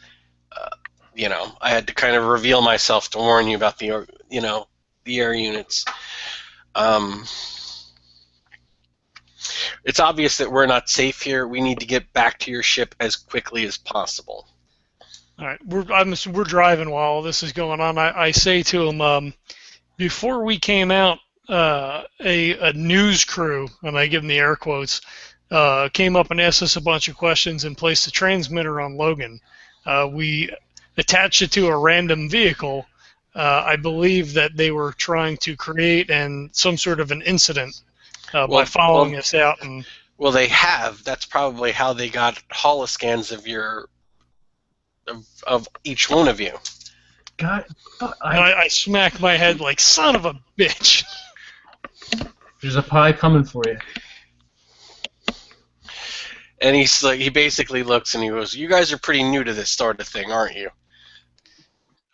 I had to kind of reveal myself to warn you about the air units. It's obvious that we're not safe here. We need to get back to your ship as quickly as possible. All right, we're driving while all this is going on. I say to him, before we came out, a news crew, and I give them the air quotes, came up and asked us a bunch of questions and placed a transmitter on Logan. We attached it to a random vehicle. I believe that they were trying to create some sort of an incident by following us out. Well, they have. That's probably how they got holoscans of each one of you. God, I smack my head like, son of a bitch. there's a pie coming for you. And he basically looks and he goes, "You guys are pretty new to this sort of thing, aren't you?"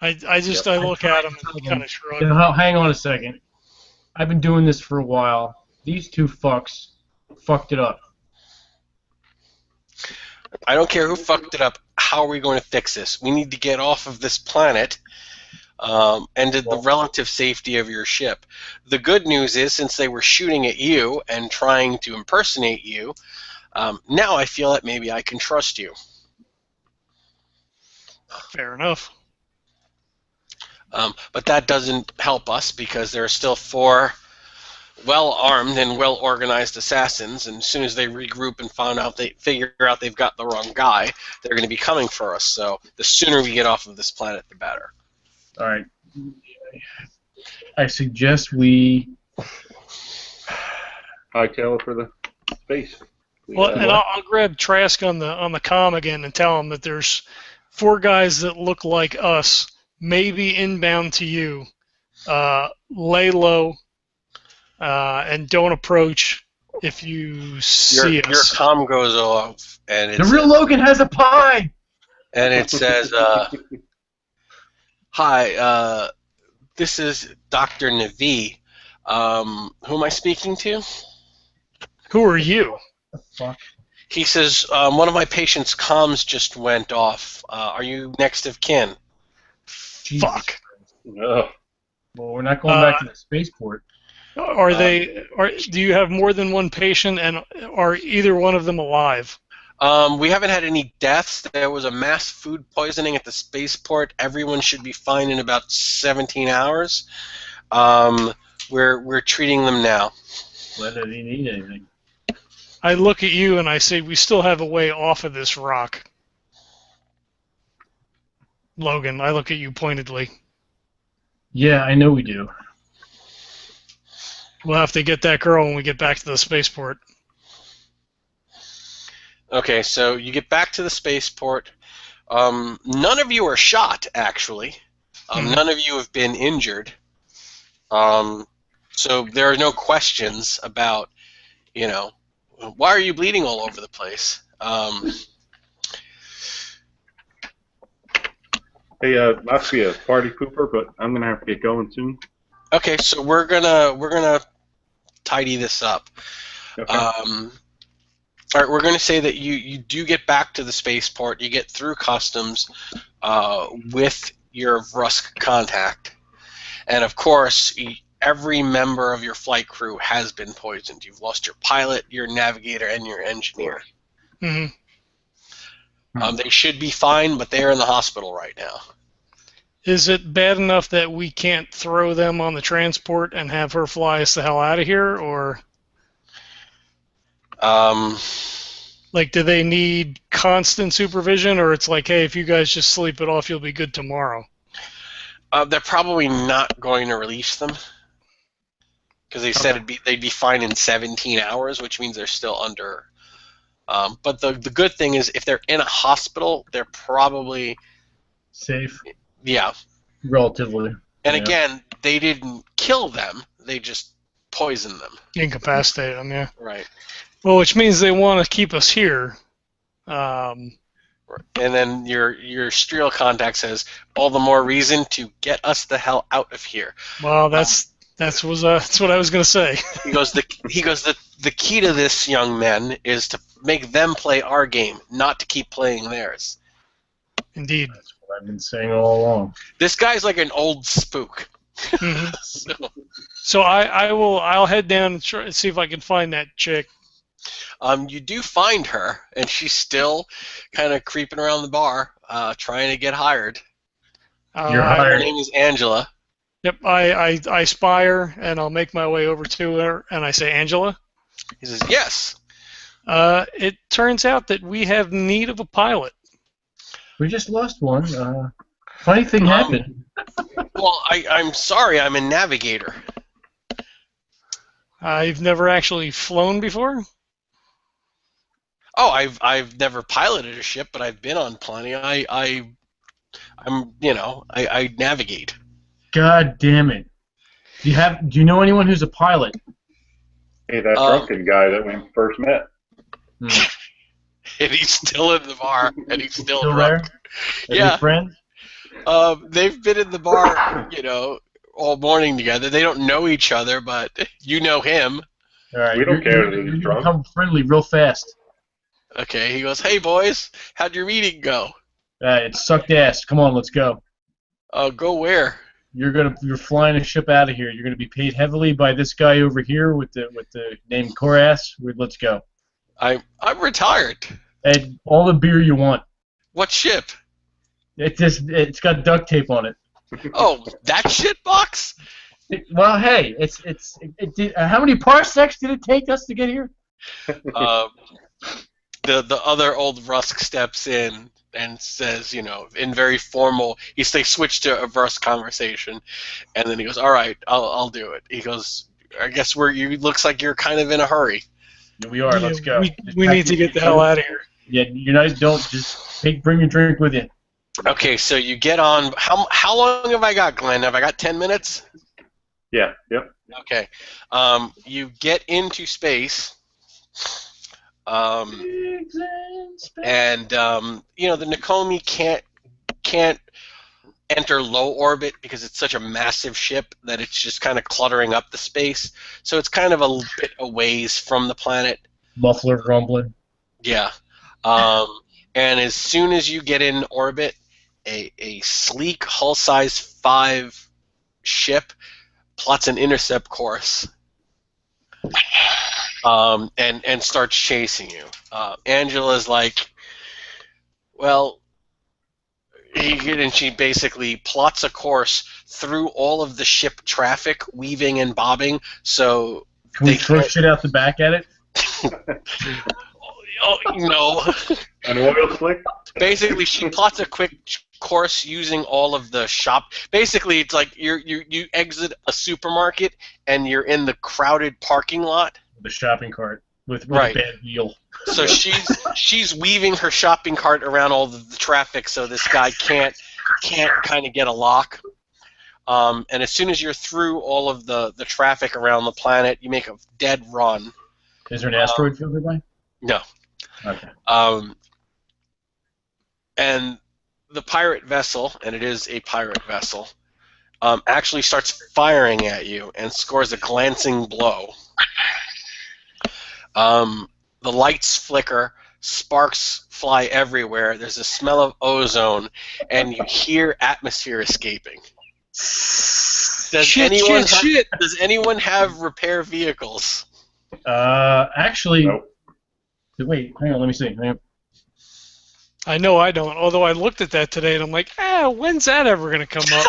I look at him and kind of shrug. Hang on a second. I've been doing this for a while. These two fucks fucked it up. I don't care who fucked it up. How are we going to fix this? We need to get off of this planet and to the relative safety of your ship. The good news is, since they were shooting at you and trying to impersonate you, now I feel that maybe I can trust you. Fair enough. But that doesn't help us because there are still 4 well-armed and well-organized assassins, and as soon as they regroup and figure out they've got the wrong guy, they're going to be coming for us. So the sooner we get off of this planet, the better. All right. I suggest we hightail it for the space. Well, and I'll grab Trask on the comm again and tell him that there's 4 guys that look like us, maybe inbound to you. Lay low. And don't approach if you see us. Your comm goes off, and the real Logan has a pie. And it says, "Hi, this is Dr. Navi. Who am I speaking to?" Who are you? The fuck? He says, "One of my patients' comms just went off. Are you next of kin?" Jesus. Fuck. Ugh. Well, we're not going back to the spaceport. Do you have more than one patient, and are either one of them alive? We haven't had any deaths. There was a mass food poisoning at the spaceport. Everyone should be fine in about 17 hours. We're treating them now. Whether they need anything. I look at you and I say, we still have a way off of this rock. Logan, I look at you pointedly. Yeah, I know we do. We'll have to get that girl when we get back to the spaceport. Okay, so you get back to the spaceport. None of you are shot, actually. None of you have been injured. So there are no questions about, why are you bleeding all over the place? Hey, not to be a party pooper, but I'm gonna have to get going soon. Okay, so we're gonna tidy this up. Okay. All right, we're gonna say that you do get back to the spaceport. You get through customs with your Rusk contact, and of course, every member of your flight crew has been poisoned. You've lost your pilot, your navigator, and your engineer. Mm-hmm. They should be fine, but they're in the hospital right now. Is it bad enough that we can't throw them on the transport and have her fly us the hell out of here, or do they need constant supervision, or it's like, hey, if you guys just sleep it off, you'll be good tomorrow? They're probably not going to release them because they said they'd be fine in 17 hours, which means they're still under. But the good thing is, if they're in a hospital, they're probably safe. Yeah. Relatively. And again, they didn't kill them; they just poisoned them. Incapacitated them, yeah. Right. Well, which means they want to keep us here. And then your Streel contact says, "All the more reason to get us the hell out of here." Well, that's what I was going to say. He goes, the key to this, young men, is to make them play our game, not to keep playing theirs. Indeed. That's what I've been saying all along. This guy's like an old spook. Mm-hmm. So I'll head down and see if I can find that chick. You do find her, and she's still kind of creeping around the bar, trying to get hired. You're I- Her hired. name is Angela. Yep, I spy her, and I'll make my way over to her, and I say, Angela, He says, yes. it turns out that we have need of a pilot. We just lost one. Funny thing happened. Well, I'm sorry, I'm a navigator. I've never actually flown before. Oh, I've never piloted a ship, but I've been on plenty. I navigate. God damn it. Do you know anyone who's a pilot? Hey, that drunken guy that we first met. And he's still in the bar, and he's still Still drunk. there? Are Yeah. they friends? They've been in the bar, all morning together. They don't know each other, but you know him. All right. We don't care that You he's drunk. become friendly real fast. Okay, he goes, hey, boys, how'd your meeting go? It sucked ass. Come on, let's go. Go where? You're flying a ship out of here. You're gonna be paid heavily by this guy over here with the name Koras. Let's go. I'm retired. And all the beer you want. What ship? It's got duct tape on it. Oh, that shit box? Well, hey, how many parsecs did it take us to get here? The other old Rusk steps in and says, in very formal, they switch to a verse conversation, and then he goes, all right, I'll do it. He goes, I guess looks like you're kind of in a hurry. Here we are. Yeah, Let's go. We need to get the hell out of here. Yeah, you guys don't just bring your drink with you. Okay, so you get on. How long have I got, Glenn? Have I got 10 minutes? Yeah, yep. Okay. You get into space. And the Mikomi can't enter low orbit because it's such a massive ship that it's just kind of cluttering up the space. So it's kind of a bit a ways from the planet. Muffler grumbling. Yeah. And as soon as you get in orbit, a sleek hull-size 5 ship plots an intercept course. And starts chasing you. Angela's like, well, and she basically plots a course through all of the ship traffic, weaving and bobbing. So Can we throw shit out the back at it? Oh, no. An oil slick? Basically, she plots a quick course using all of the shop. Basically, it's like you exit a supermarket and you're in the crowded parking lot. The shopping cart with Right. a bad wheel. So she's weaving her shopping cart around all the traffic so this guy can't kind of get a lock. And as soon as you're through all of the traffic around the planet, you make a dead run. Is there an asteroid field nearby? No. Okay. And the pirate vessel, and it is a pirate vessel, actually starts firing at you and scores a glancing blow. The lights flicker, sparks fly everywhere, there's a smell of ozone, and you hear atmosphere escaping. Does anyone have repair vehicles? Actually, Nope. wait, hang on, let me see. Hang on. I know I don't. Although I looked at that today and I'm like, when's that ever going to come up?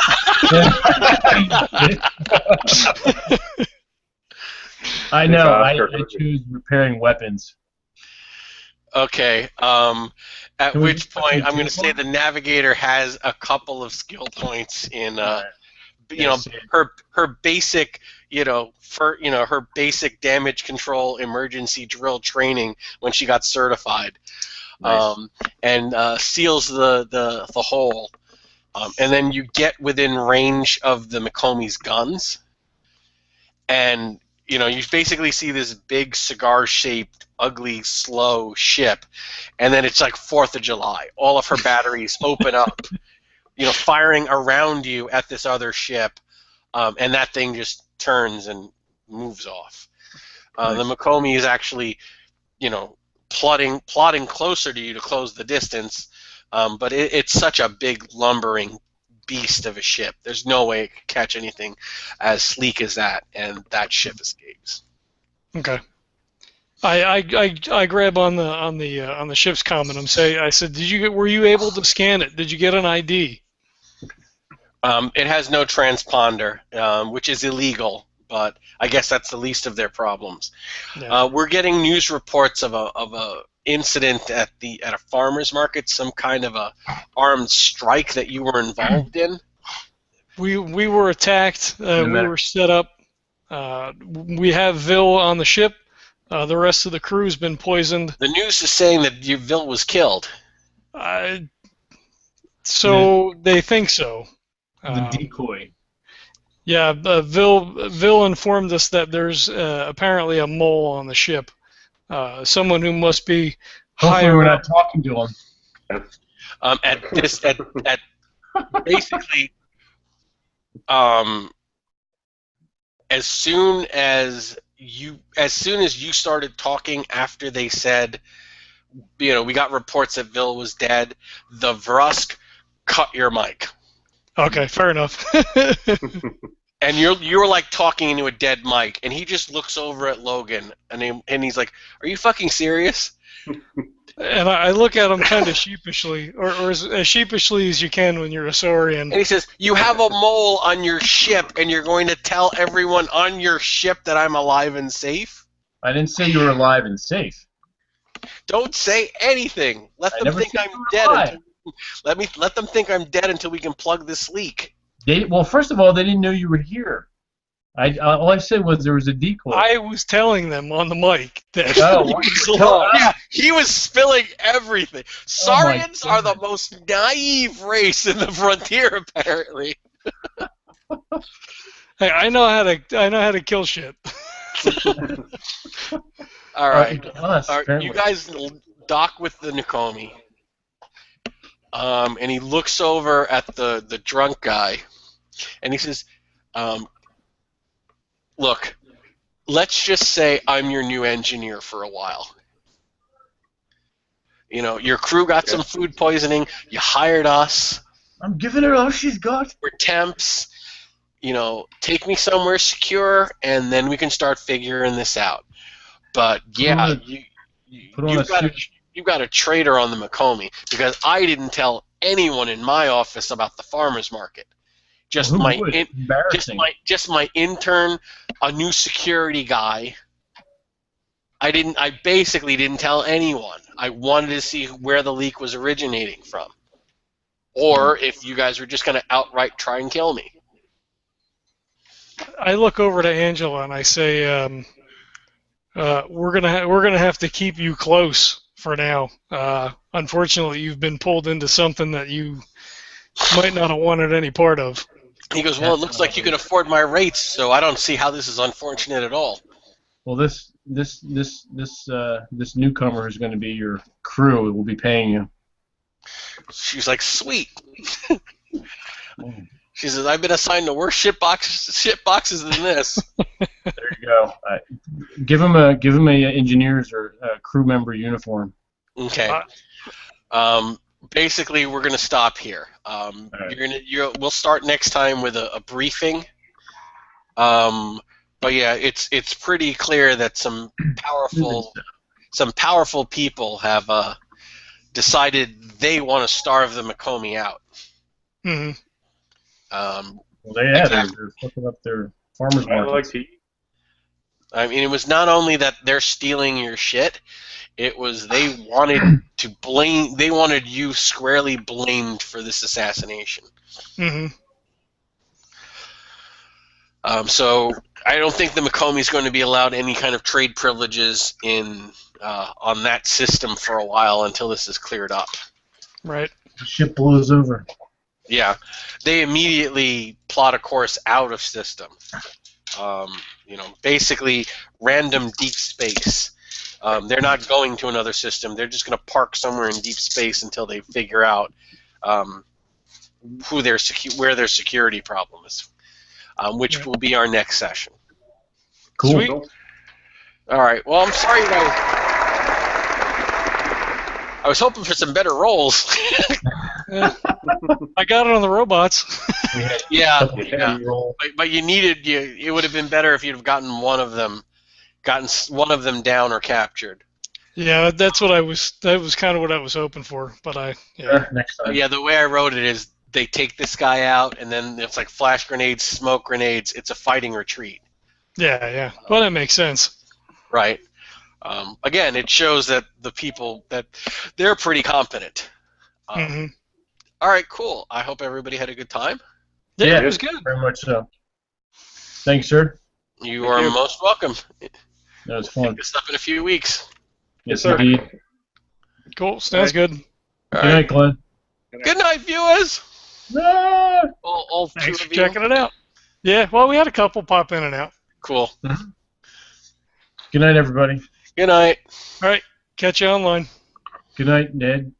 I know, I Oscar. choose repairing weapons. Okay. At Can we which just point fucking I'm going do to say one? the navigator has a couple of skill points in, Yes, yeah. her basic, her basic damage control emergency drill training when she got certified, Nice. and seals the hole, and then you get within range of the Mikomi's guns, and you basically see this big cigar-shaped, ugly, slow ship, and then it's like 4th of July. All of her batteries open up, firing around you at this other ship, and that thing just turns and moves off. The Mikomi is actually, plotting closer to you to close the distance, but it's such a big, lumbering beast of a ship. There's no way it could catch anything as sleek as that, and that ship escapes. Okay. I grab on the ship's comm and I said, were you able to scan it? Did you get an ID? It has no transponder, which is illegal, but I guess that's the least of their problems. Yeah. We're getting news reports of a incident at a farmer's market, some kind of a armed strike that you were involved in. We were attacked. We were set up. We have Vil on the ship. The rest of the crew's been poisoned. The news is saying that your Vil was killed. So they think so. The decoy. Yeah, Vil informed us that there's apparently a mole on the ship. Someone who must be Hopefully higher we're up. not talking to him. At basically, as soon as you started talking after they said, we got reports that Vil was dead, the Vrask cut your mic. Okay, fair enough. And you're like talking into a dead mic, and he just looks over at Logan, and he's like, "Are you fucking serious?" And I look at him kind of sheepishly, or as sheepishly as you can when you're a Saurian. And he says, "You have a mole on your ship, and you're going to tell everyone on your ship that I'm alive and safe?" I didn't say you were alive and safe. Don't say anything. Let them think I'm dead. Let them think I'm dead until we can plug this leak. Well, first of all, they didn't know you were here. All I said was there was a decoy. I was telling them on the mic that he was Oh, alive. Yeah, he was spilling everything. Saurians are the most naive race in the frontier, apparently. Hey, I know how to kill shit. All right. Apparently. You guys dock with the Mikomi. And he looks over at the drunk guy, and he says, "Look, let's just say I'm your new engineer for a while. Your crew got some food poisoning. You hired us. I'm giving her all she's got. We're temps. Take me somewhere secure, and then we can start figuring this out. But yeah, you've got a traitor on the Mikomi, because I didn't tell anyone in my office about the farmer's market. Just my intern, a new security guy. I basically didn't tell anyone. I wanted to see where the leak was originating from, or if you guys were just going to outright try and kill me." I look over to Angela and I say, "We're gonna have to keep you close for now. Unfortunately, you've been pulled into something that you might not have wanted any part of." He goes, "Well, it looks like you can afford my rates, so I don't see how this is unfortunate at all." Well, this newcomer is going to be your crew. It will be paying you. She's like, "Sweet." She says, "I've been assigned to worse ship boxes than this." There you go. Give him a engineer's or a crew member uniform. Okay. Basically, we're gonna stop here. Right. We'll start next time with a briefing. But yeah, it's pretty clear that some powerful people have decided they want to starve the Mikomi out. Mm-hmm. Well, they're fucking up their farmers markets. I mean, it was not only that they're stealing your shit; it was they wanted you squarely blamed for this assassination. Mm-hmm. So I don't think the Mikomi is going to be allowed any kind of trade privileges on that system for a while until this is cleared up. Right. The ship blows over. Yeah, they immediately plot a course out of system. Basically random deep space. They're not going to another system. They're just going to park somewhere in deep space until they figure out where their security problem is, which will be our next session. Cool. Sweet. All right. Well, I'm sorry, guys. I was hoping for some better rolls. I got it on the robots. Yeah. But you needed. It would have been better if you'd have gotten one of them gotten one of them down or captured. Yeah, that's what I was. That was kind of what I was hoping for. But yeah. Next time. Yeah, the way I wrote it is they take this guy out, and then it's like flash grenades, smoke grenades. It's a fighting retreat. Yeah. Well, that makes sense. Right. Again, it shows that the people that they're pretty competent. Mm-hmm. All right, cool. I hope everybody had a good time. Yeah, it was good. Very much so. Thanks, sir. You are most welcome. That was fun. Pick this up in a few weeks. Yes, sir. indeed. Cool. Sounds good. All Good night, Glenn. Good night, viewers. Ah! All two Thanks of for you. checking it out. Yeah, well, we had a couple pop in and out. Cool. Good night, everybody. Good night. All right, catch you online. Good night, Ned.